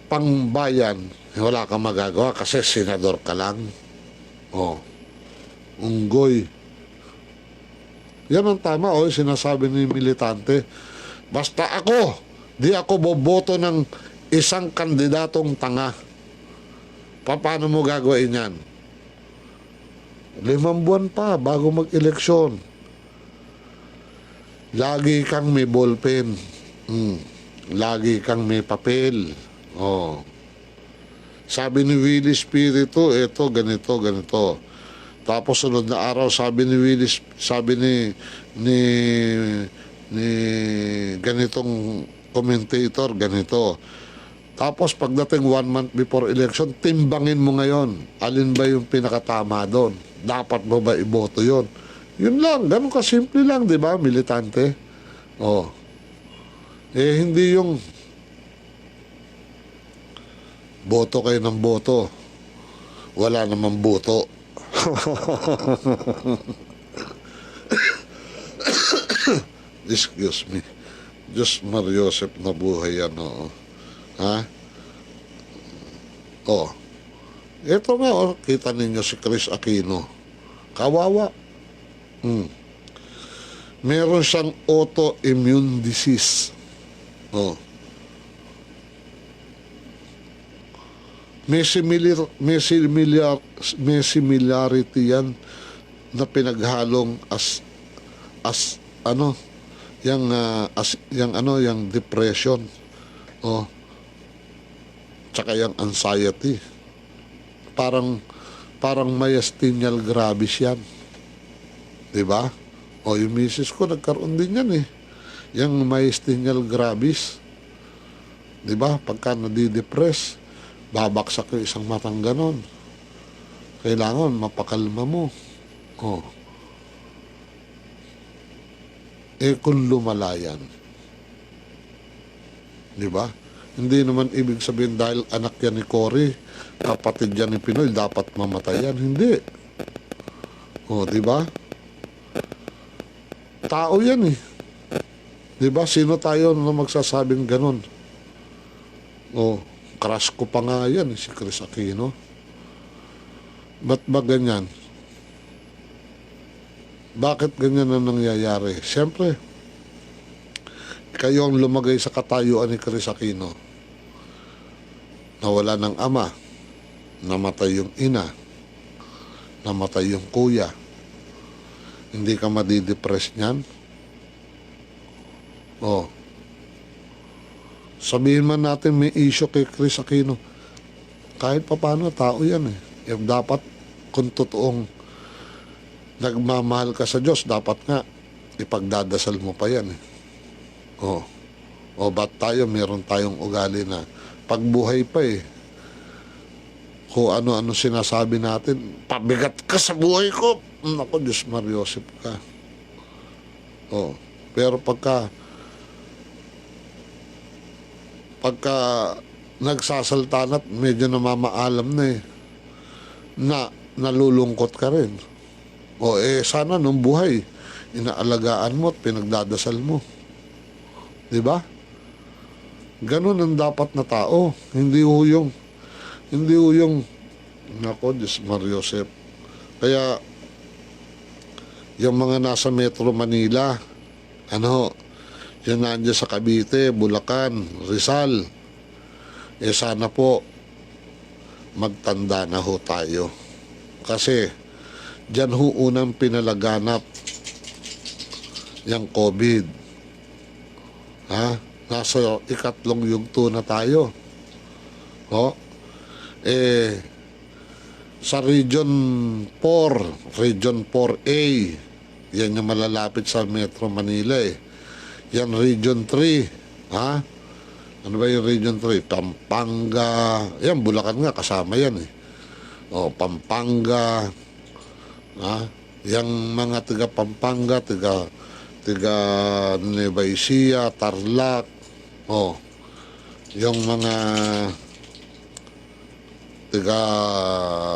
pangbayan, wala kang magagawa kasi senador ka lang. Unggoy. Yan ang tama, sinasabi ni Militante. Basta ako, di ako boboto ng isang kandidatong tanga. Paano mo gagawin yan? 5 buwan pa bago mag-eleksyon. Lagi kang may ballpen. Lagi kang may papel. Sabi ni Willie Espiritu, eto, ganito, ganito. Tapos sunod na araw, sabi ni Willis, sabi ni ganitong commentator, ganito. Tapos pagdating 1 month before election, timbangin mo ngayon. Alin ba yung pinakatama doon? Dapat mo ba iboto yun? Yun lang, ganun kasimple lang, di ba, Militante? Hindi yung boto kayo ng boto. Wala namang boto. Excuse me. Diyos Mariosep na buhay yan, Ito nga, kita ninyo si Chris Aquino. Kawawa. Meron siyang autoimmune disease. May similarity yan na pinaghalong yung depression tsaka yung anxiety. Parang myasthenia gravis yan. Diba? Yung misis ko nagkaroon din yan yung myasthenia gravis. Diba? Pagka nadidepress, babaksak yung isang matang ganon. Kailangan mapakalma mo. Kung lumala yan, di ba? Hindi naman ibig sabihin dahil anak yan ni Cory, kapatid yan ni Pinoy, dapat mamatay yan. Hindi. Di ba? Tao yan Di ba? Sino tayo na magsasabing ganon? Crush ko pa nga yan, si Chris Aquino. Ba't ba ganyan? Bakit ganyan ang nangyayari? Siyempre, kayo ang lumagay sa katayuan ni Chris Aquino. Nawala ng ama, namatay yung ina, namatay yung kuya. Hindi ka madidepress niyan? Sabihin man natin may issue kay Chris Aquino. Kahit pa paano, tao yan Dapat, kung totoong nagmamahal ka sa Diyos, dapat nga ipagdadasal mo pa yan ba't tayo meron tayong ugali na pagbuhay pa kung ano-ano sinasabi natin, pabigat ka sa buhay ko. Naku, Diyos Mariosep ka. Pero pagka nagsasalta na't medyo namamaalam na nalulungkot ka rin. Sana nung buhay, inaalagaan mo at pinagdadasal mo. Di ba? Ganun ang dapat na tao. Hindi ho yung, nako, Diyos Mariosep. Kaya, yung mga nasa Metro Manila, yan nandiyan sa Cavite, Bulacan, Rizal, sana po, magtanda na ho tayo. Kasi, Diyan ho unang pinalaganap yung COVID. Ha? Nasa ikatlong yugto na tayo. O? Sa Region 4, Region 4A, yan yung malalapit sa Metro Manila eh. Yan Region 3. Ha? Ano ba yung Region 3? Pampanga. Yan, Bulacan nga, kasama yan eh. O, Pampanga. Ha? Yang mga tiga Pampanga, tiga Nueva Ecija, Tarlac. O, yung mga tiga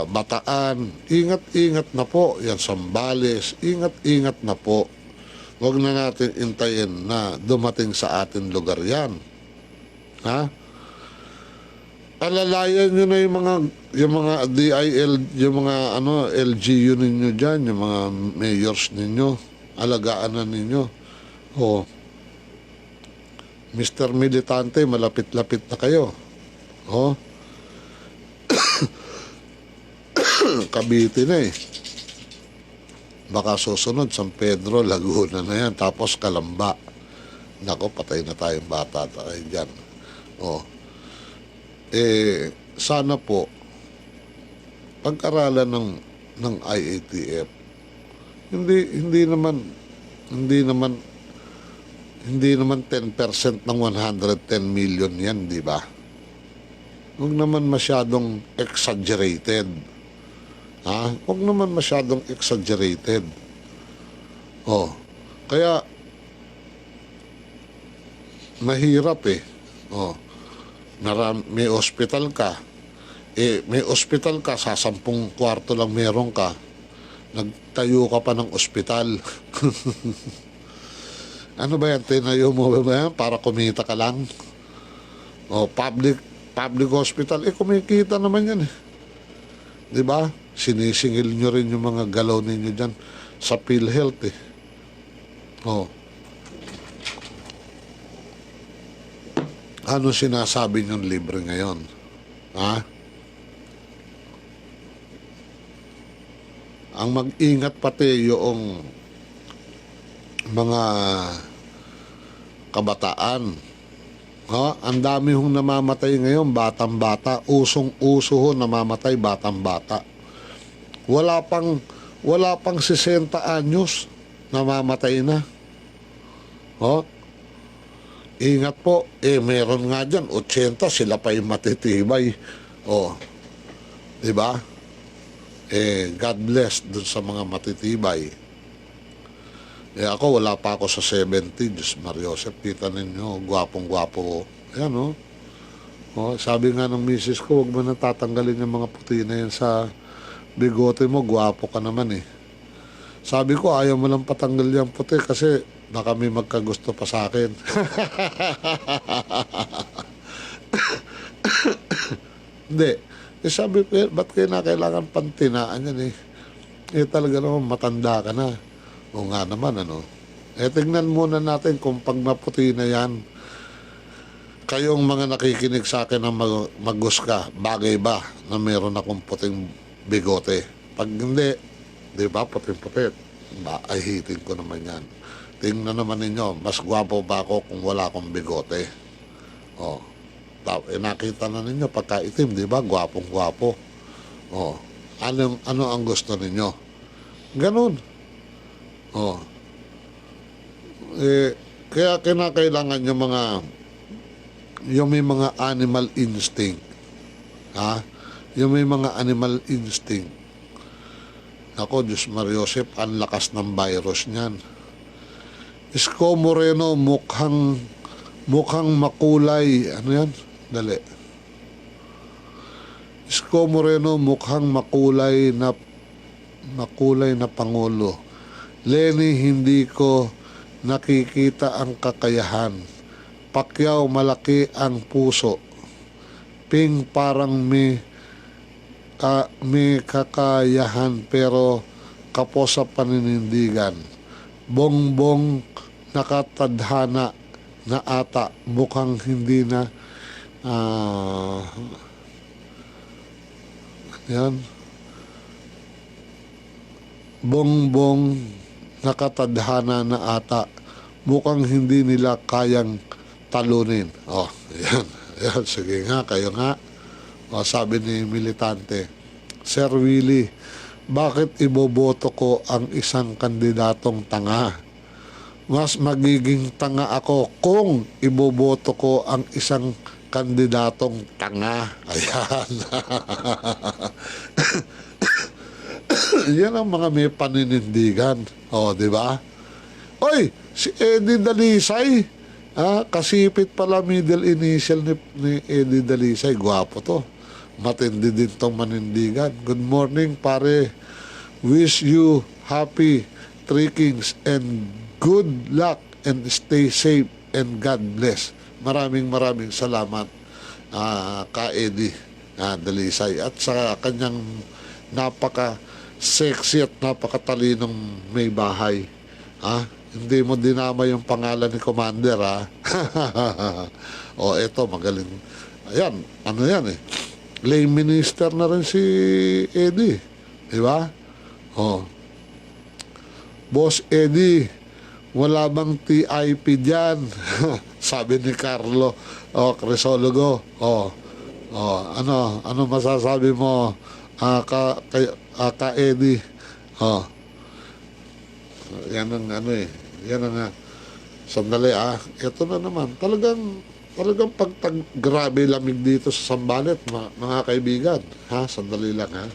Bataan, ingat-ingat na po. Yan, Sambales, ingat-ingat na po. Huwag na natin intayin na dumating sa atin lugar yan. Ha? Alalayan nyo na yung mga DIL, yung mga LGU ninyo dyan, yung mga mayors ninyo, alagaan na ninyo. O, Mr. Militante, malapit-lapit na kayo. O, Cavite na eh. Baka susunod, San Pedro, Laguna na yan, tapos Calamba. Nako, patay na tayong bata tayo dyan. O, sana po pag-aralan ng IATF. Hindi naman 10% ng 110 million yan, di ba? Huwag naman masyadong exaggerated. Ha? Huwag naman masyadong exaggerated. Oh, kaya mahirap eh. Oh, may hospital ka. May hospital ka, sa 10 kwarto lang meron ka. Nagtayo ka pa ng ospital. Ano ba yan? Tinayo mo ba yan para kumita ka lang? O, public hospital, kumikita naman yan eh. Di ba? Sinisingil nyo rin yung mga galaw ninyo dyan sa PhilHealth eh. O. Ano sinasabi nyo libre ngayon? Ha? Ang mag-ingat pati yung mga kabataan. Ha? Ang dami hong namamatay ngayon, batang-bata. Usong-uso ho namamatay, batang-bata. Wala pang 60 anyos, namamatay na. Ha? Ingat po. Meron nga dyan, 80, sila pa yung matitibay. Diba? God bless dun sa mga matitibay. Ako, wala pa ako sa 70. Diyos Mariosep, kita ninyo, gwapong-gwapo. Ayan, sabi nga ng misis ko, huwag mo na tatanggalin yung mga puti na yan sa bigote mo, gwapo ka naman eh. Sabi ko, ayaw mo lang patanggal yung puti kasi baka may magkagusto pa sa akin. Hindi. Sabi ko, ba't kayo na kailangan pantinaan yan eh? Talaga naman, matanda ka na. O nga naman, tingnan muna natin kung pag maputi na yan, kayong mga nakikinig sa akin na maghusga, bagay ba na meron akong puting bigote? Pag hindi, di ba, puting-putit, ay hitin ko naman yan. Tingnan naman ninyo, mas gwapo ba ako kung wala akong bigote? Nakita na ninyo, pagka-itim, di ba, gwapong-gwapo. Ano ang gusto ninyo? Ganun. Kaya kinakailangan yung may mga animal instinct. Ha? Yung may mga animal instinct. Ako, Diyos Mariosep, ang lakas ng virus niyan. Isko Moreno, mukhang makulay. Ano yan? Dali. Isko Moreno, mukhang makulay na Pangulo. Lenny, hindi ko nakikita ang kakayahan. Pacquiao, malaki ang puso. Ping, parang may kakayahan pero kapos sa paninindigan. Bongbong, nakatadhana na ata. Mukhang hindi na yan. bongbong nakatadhana na ata. Mukhang hindi nila kayang talunin. Oh, yan. Yan, sige nga, kayo nga. O, sabi ni militante, Sir Willie, bakit iboboto ko ang isang kandidatong tanga? Mas magiging tanga ako kung iboboto ko ang isang kandidatong tanga. Ayan. Yan ang mga may paninindigan. O, di ba? Oy, si Eddie Dalisay. Kasipit pala middle initial ni Eddie Dalisay. Gwapo to. Matindi din tong manindigan. Good morning, pare. Wish you happy trekkings and good luck and stay safe and God bless. Maraming salamat ka Eddie Dalisay at sa kanyang napaka-sexy at napakatalinong may bahay. Hindi mo dinama yung pangalan ni Commander, O, eto, magaling. Ayan, ano yan eh. Lay minister na rin si Eddie. Di ba? O. Boss Eddie, wala bang TIP dyan? Sabi ni Carlo Crisologo. Ano masasabi mo ka Eddie? Yan ang ano eh. Yan ang sandali ito na naman. Talagang grabe lamig dito sa Sambales, mga kaibigan. Sandali lang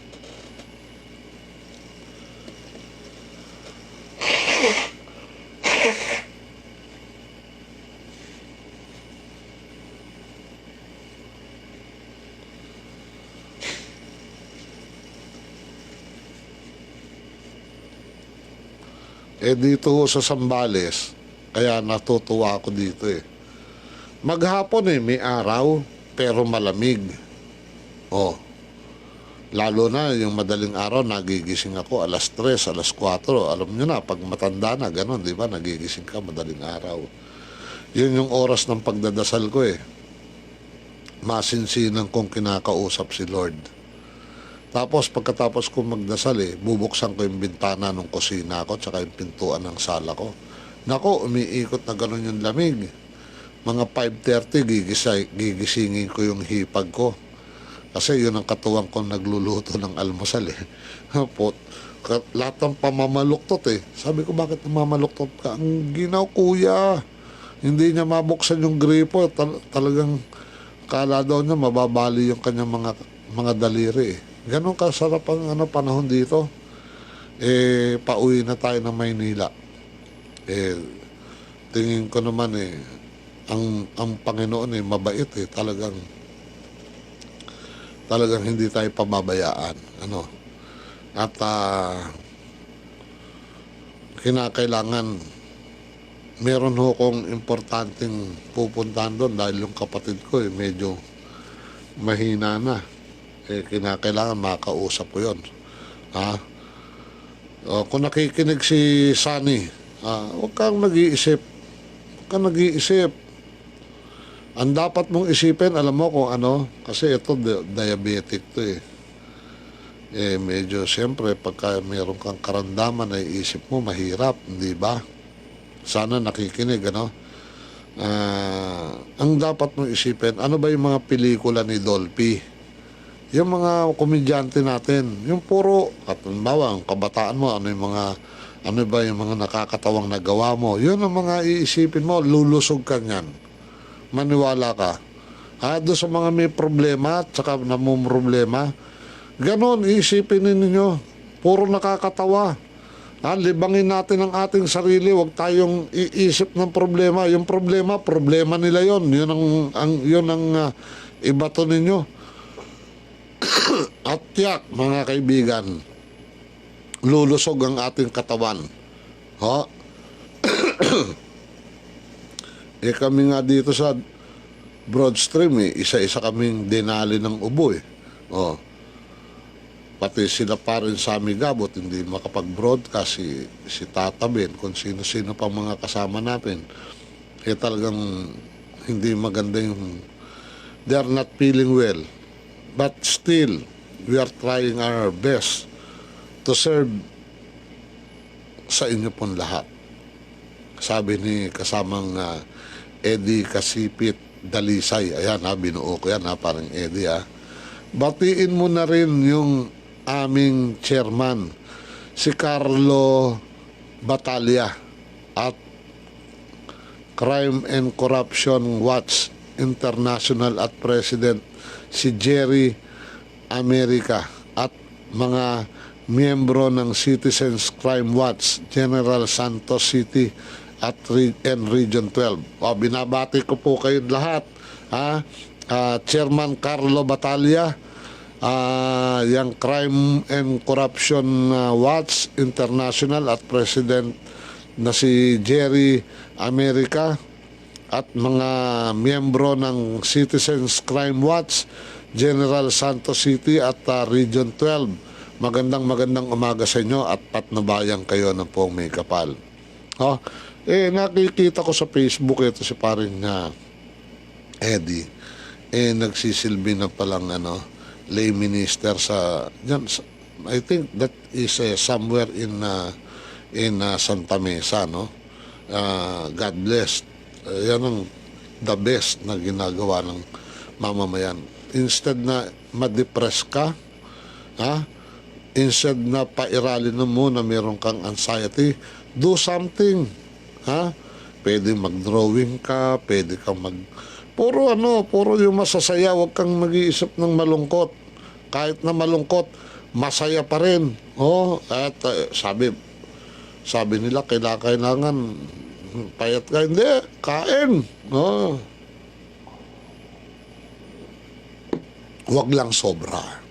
dito sa Sambales, kaya natutuwa ako dito eh. Maghapon may araw, pero malamig. Lalo na yung madaling araw, nagigising ako alas 3, alas 4. Alam nyo na, pag matanda na, gano'n, di ba? Nagigising ka madaling araw. Yun yung oras ng pagdadasal ko eh. Masinsinan kong kinakausap si Lord. Tapos pagkatapos kong magdasal bubuksan ko yung bintana ng kusina ko tsaka yung pintuan ng sala ko. Nako, umiikot na gano'n yung lamig. Mga 5:30 gigisingin ko yung hipag ko. Kasi yun ang katuwang kong nagluluto ng almusal lahat ng pamamaluktot Sabi ko, bakit namamaluktot ka? Ang ginaw, kuya. Hindi niya mabuksan yung gripo. Talagang kala daw niya mababali yung kanyang mga daliri Ganon kasarap ang panahon dito. Pauwi na tayo ng Maynila. Tingin ko naman ang Panginoon mabait talagang hindi tayo pababayaan. At kinakailangan meron ho kong importanteng pupuntahan doon dahil yung kapatid ko medyo mahina na. Kinakailangan makausap ko yun. Kung nakikinig si Sunny, huwag kang nag-iisip. Ang dapat mong isipin, alam mo kung ano, kasi ito diabetic to medyo siyempre pagka meron kang karamdaman ay isip mo mahirap, hindi ba? Sana nakikinig, ang dapat mong isipin, ano ba yung mga pelikula ni Dolphy? Yung mga komedyante natin, yung puro, halimbawa, ang kabataan mo, ano ba yung mga nakakatawang nagawa mo, yun ang mga iisipin mo, lulusog ka niyan. Maniwala ka. Doon sa mga may problema at saka namumroblema, ganon, iisipin ninyo, puro nakakatawa. Libangin natin ang ating sarili, huwag tayong iisip ng problema. Yung problema nila yon. Yun ang ibato ninyo. At yak, mga kaibigan, lulusog ang ating katawan. Kami nga dito sa Broadstream, isa-isa kaming dinali ng ubo Pati sila pa rin sa Amigabot, hindi makapag-broadcast si Tata Ben, kung sino-sino pang mga kasama natin. Talagang hindi maganda yung they are not feeling well. But still, we are trying our best to serve sa inyo pong lahat. Sabi ni kasamang Eddie Kasipit Dalisay, ayan ha, binuo ko yan ha, parang Eddie ha. Batiin mo na rin yung aming chairman, si Carlo Batalya at Crime and Corruption Watch International at President si Jerry America at mga miyembro ng Citizens Crime Watch, General Santos City at Region 12. Binabati ko po kayong lahat. Chairman Carlo Batalya, yung Crime and Corruption Watch International at President na si Jerry America at mga miyembro ng Citizens Crime Watch, General Santos City at Region 12. Magandang umaga sa inyo at patnubayan kayo ng pong may kapal. Nakikita ko sa Facebook ito si paring Eddie. Nagsisilbi na palang lay minister sa I think that is somewhere in Santa Mesa, no? God bless. Yan ang the best na ginagawa ng mamamayan. Instead na ma-depress ka, instead na pairalin mo na meron kang anxiety, do something. Pwede mag-drawing ka, pwede kang puro yung masasaya, huwag kang mag-iisip ng malungkot. Kahit na malungkot, masaya pa rin. At sabi nila, kailangan payat ka. Hindi, kain. Huwag lang sobra.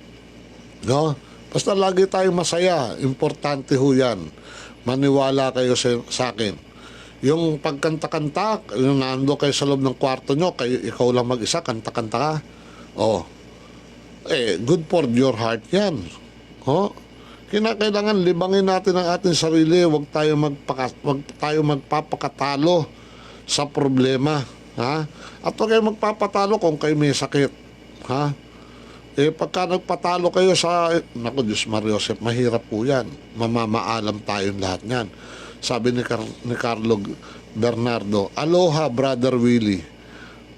Basta lagi tayong masaya. Importante ho yan. Maniwala kayo sa akin. Yung pagkanta-kanta, yung nando kayo sa loob ng kwarto nyo, ikaw lang mag-isa, kanta-kanta ka. Good for your heart yan. Kinakailangan libangin natin ang ating sarili, wag tayo magpapakatalo sa problema, At wag kayo magpapatalo kung kayo may sakit, pagka nagpatalo kayo sa Diyos Mario Joseph, mahirap po yan. Mamamaalam tayong lahat niyan. Sabi ni Carlo Bernardo, Aloha Brother Willie.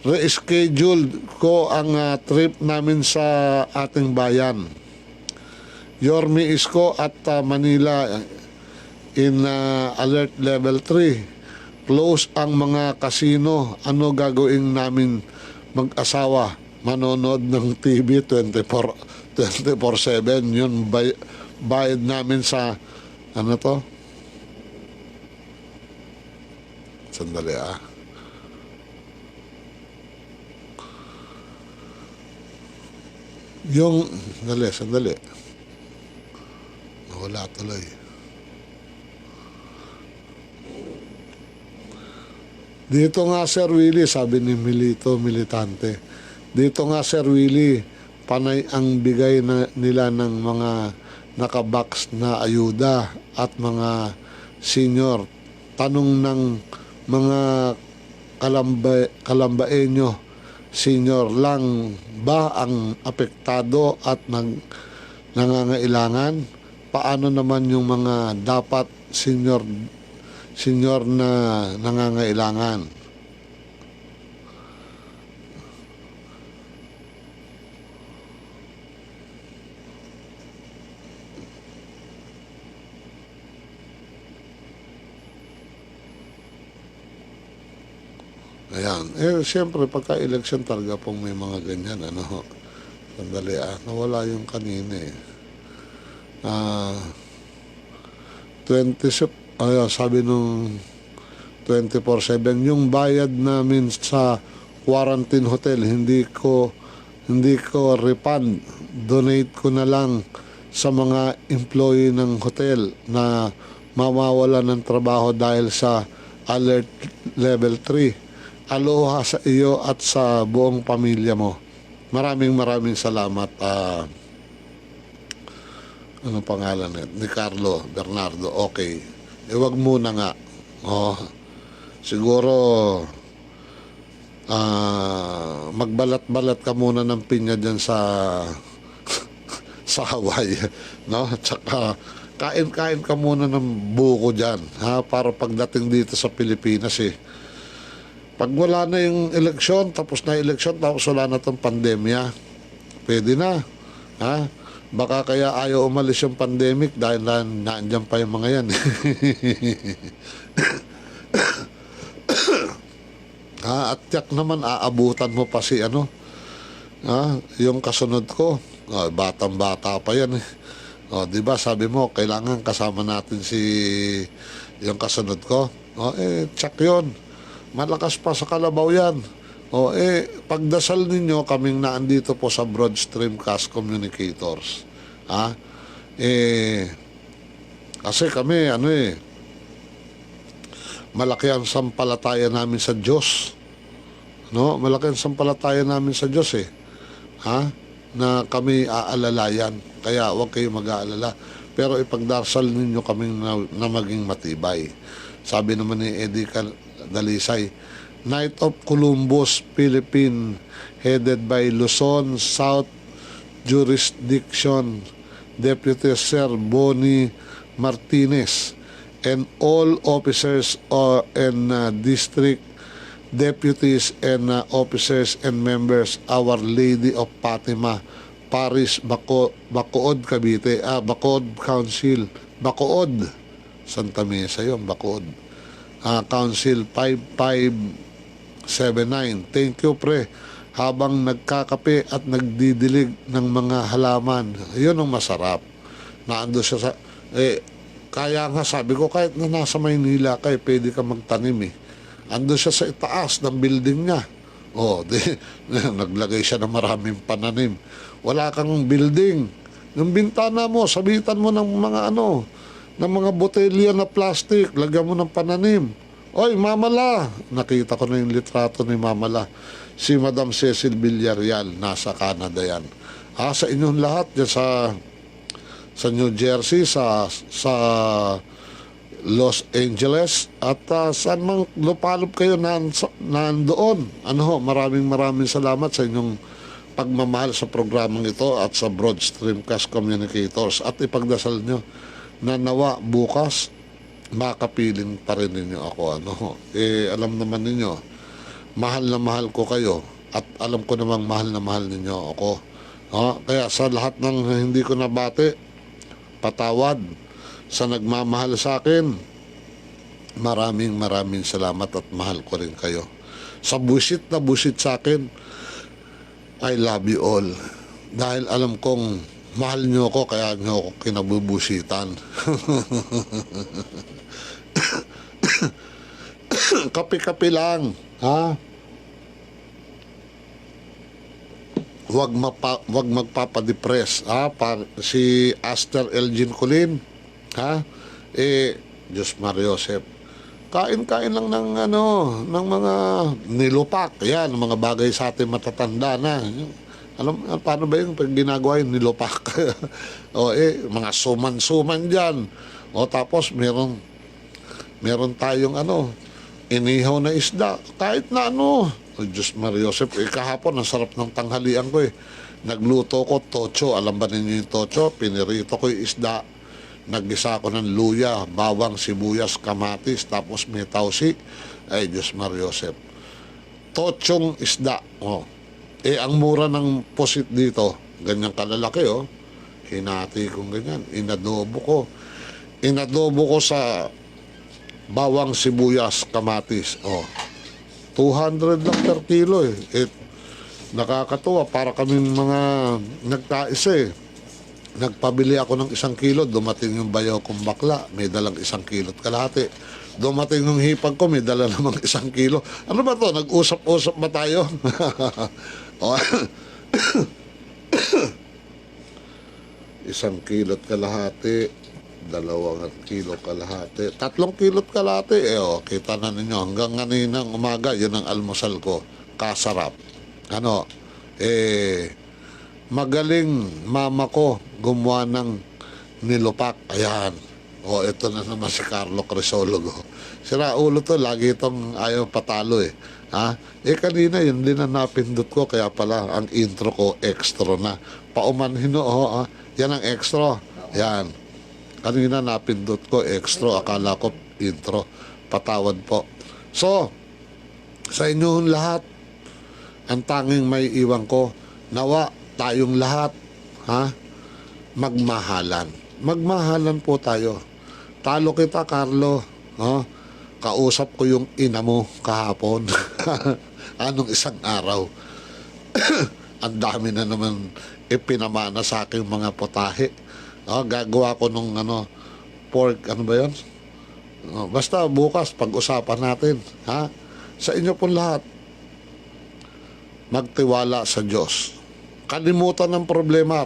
Reschedule ko ang trip namin sa ating bayan. Yorme Isko at Manila in alert level 3. Close ang mga casino. Ano gagawin namin mag-asawa? Manonood ng TV 24/7. Yun bayad namin sa sandali yung sandali wala tuloy. Dito nga Sir Willie, sabi ni Militante, dito nga Sir Willie, panay ang bigay nila ng mga nakabox na ayuda at mga senior. Tanong ng mga kalambaenyo, senior lang ba ang apektado at nangangailangan? Paano naman yung mga dapat senior na nangangailangan? Ayan. Siyempre, pagka-election talaga pong may mga ganyan, sandali, nawala yung kanina 20, sabi nung 24/7, yung bayad namin sa quarantine hotel, hindi ko refund. Donate ko na lang sa mga employee ng hotel na mawawala ng trabaho dahil sa alert level 3. Aloha sa iyo at sa buong pamilya mo. Maraming salamat. Ano pangalan ni Carlo Bernardo? Okay. Wag muna nga. Siguro magbalat-balat ka muna ng pinya dyan sa Hawaii, no? Tsaka kain-kain ka muna ng buko dyan, ha? Para pagdating dito sa Pilipinas, pag wala na yung eleksyon, tapos na eleksyon, tapos wala na tong pandemya, pwede na, ha? Baka kaya ayaw umalis yung pandemic dahil naandyan pa yung mga yan. At yak naman aabutan mo pa si yung kasunod ko. Batang-bata pa yan. Di ba sabi mo, kailangan kasama natin yung kasunod ko. Tsak yun. Malakas pa sa kalabaw yan. Pagdasal ninyo, kaming naandito po sa Broad Streamcast Communicators. Kasi kami, malaki ang sampalataya namin sa Diyos. No? Malaki ang sampalataya namin sa Diyos na kami aalalayan. Kaya huwag kayo mag-aalala. Pero ipagdarasal ninyo kaming na maging matibay. Sabi naman ni Eddie Dalisay, Knight of Columbus, Philippine, headed by Luzon South Jurisdiction Deputy Sir Bonnie Martinez, and all officers and district deputies and officers and members, Our Lady of Fatima Parish, Bacood, Cavite, Bacood Council, Bacood, Santa Mesa yun, Bacood, Council 5579. Thank you, pre. Habang nagkakape at nagdidilig ng mga halaman, yun ang masarap. Naando siya sa... Kaya nga sabi ko, kahit na nasa Maynila kayo, pwede ka magtanim Ando siya sa itaas ng building niya. Naglagay siya ng maraming pananim. Wala kang building. Yung bintana mo, sabitan mo ng mga ng mga botelya na plastic, lagyan mo ng pananim. Oy, Mamala! Nakita ko na yung litrato ni Mamala. Si Madam Cecil Villarreal, nasa Canada yan. Sa inyong lahat, dyan sa New Jersey, sa Los Angeles, at saan mang lupalop kayo nandoon. Maraming salamat sa inyong pagmamahal sa programang ito at sa Broad Streamcast Communicators. At ipagdasal nyo na nawa bukas, makapiling pa rin ninyo ako. Alam naman ninyo, mahal na mahal ko kayo at alam ko namang mahal na mahal ninyo ako. Kaya sa lahat ng hindi ko nabati, patawad. Sa nagmamahal sa akin, maraming salamat at mahal ko rin kayo. Sa busit na busit sa akin, I love you all. Dahil alam kong mahal nyo ako, kaya nyo ako kinabubusitan. Kape-kape lang, Huwag magpapadepress, si Aster Elgin Colin, Diyos Mario Joseph, kain-kain lang ng mga nilupak, yan, mga bagay sa atin matatanda na. Alam, paano ba yung ginagawa yung nilupak? Mga suman-suman dyan. Tapos meron tayong inihaw na isda, kahit na Diyos Mario Joseph, kahapon ang sarap ng tanghalian ko Nagluto ko tocho, alam ba ninyo yung tocho? Pinirito ko yung isda, naggisa ko ng luya, bawang, sibuyas, kamatis, tapos may tausi. Diyos Mario Joseph, tochong isda. Ang mura ng posit dito, ganyang kalalaki hinati kong ganyan, inadobo ko sa bawang, sibuyas, kamatis. 200 lang per kilo nakakatuwa, para kaming mga nagkais Nagpabili ako ng 1 kilo, dumating yung bayaw kong bakla, may dalang 1 kilo at kalahati. Dumating yung hipag ko, may dala namang 1 kilo. Ano ba to? Nag-usap-usap ba tayo? 1 kilo at kalahati, 2 kilo kalahati, 3 kilo at kalahati. Kita na ninyo, hanggang nganinang umaga, yun ang almusal ko. Kasarap. Magaling mama ko gumawa ng nilupak. Ayan. Ito na naman si Carlo Crisologo. Sira ulo to, lagi itong ayaw patalo kanina yun din na napindot ko, kaya pala ang intro ko extra na. Paumanhin yan ang extra. Yan. Kanina napindot ko, extra, akala ko intro. Patawad po. So, sa inyong lahat, ang tanging may iwan ko, nawa tayong lahat, magmahalan. Magmahalan po tayo. Talo kita, Carlo. Kausap ko yung ina mo kahapon. Anong isang araw. Ang dami na naman ipinamana sa aking mga potahe. Gagawa ko nung pork, ano ba yun? Basta bukas pag-usapan natin. Sa inyo po lahat, magtiwala sa Diyos. Kalimutan ng problema.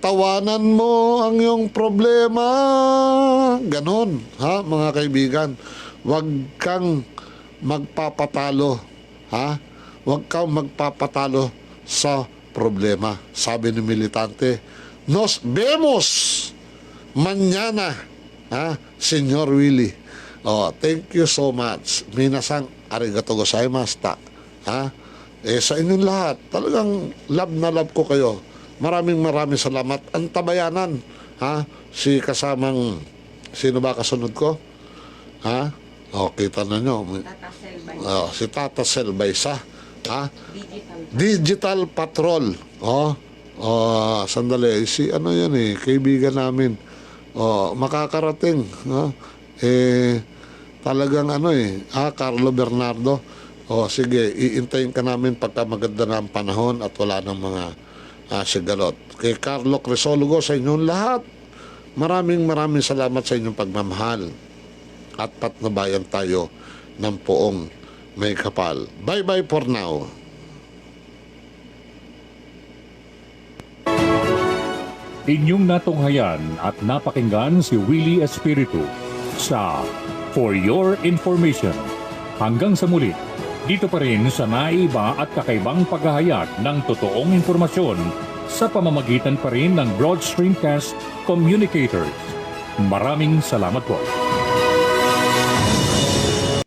Tawanan mo ang iyong problema. Ganon, mga kaibigan. Huwag kang magpapatalo. Huwag kang magpapatalo sa problema. Sabi ni militante, nos vemos mañana, Senyor Willie. Thank you so much. Minasang arigato gozaimashita. Sa inyong lahat, talagang love na love ko kayo. Maraming salamat. Ang tabayanan, si kasamang, sino ba kasunod ko? Kita na nyo. Tata Selbay. Si Tata Selbaysa. Digital. Digital Patrol. Sandali. Si ano yan kaibigan namin. Makakarating. Talagang Carlo Bernardo. Sige, iintayin ka namin pagka maganda na ang panahon at wala ng mga sigalot. Kay Carlo Crisologo, sa inyong lahat, maraming salamat sa inyong pagmamahal. At patnubayan tayo ng poong may kapal. Bye-bye for now. Inyong natunghayan at napakinggan si Willie Espiritu sa For Your Information. Hanggang sa muli, dito pa rin sa naiba at kakaibang paghahayag ng totoong informasyon sa pamamagitan pa rin ng Broad Streamcast Communicators. Maraming salamat po.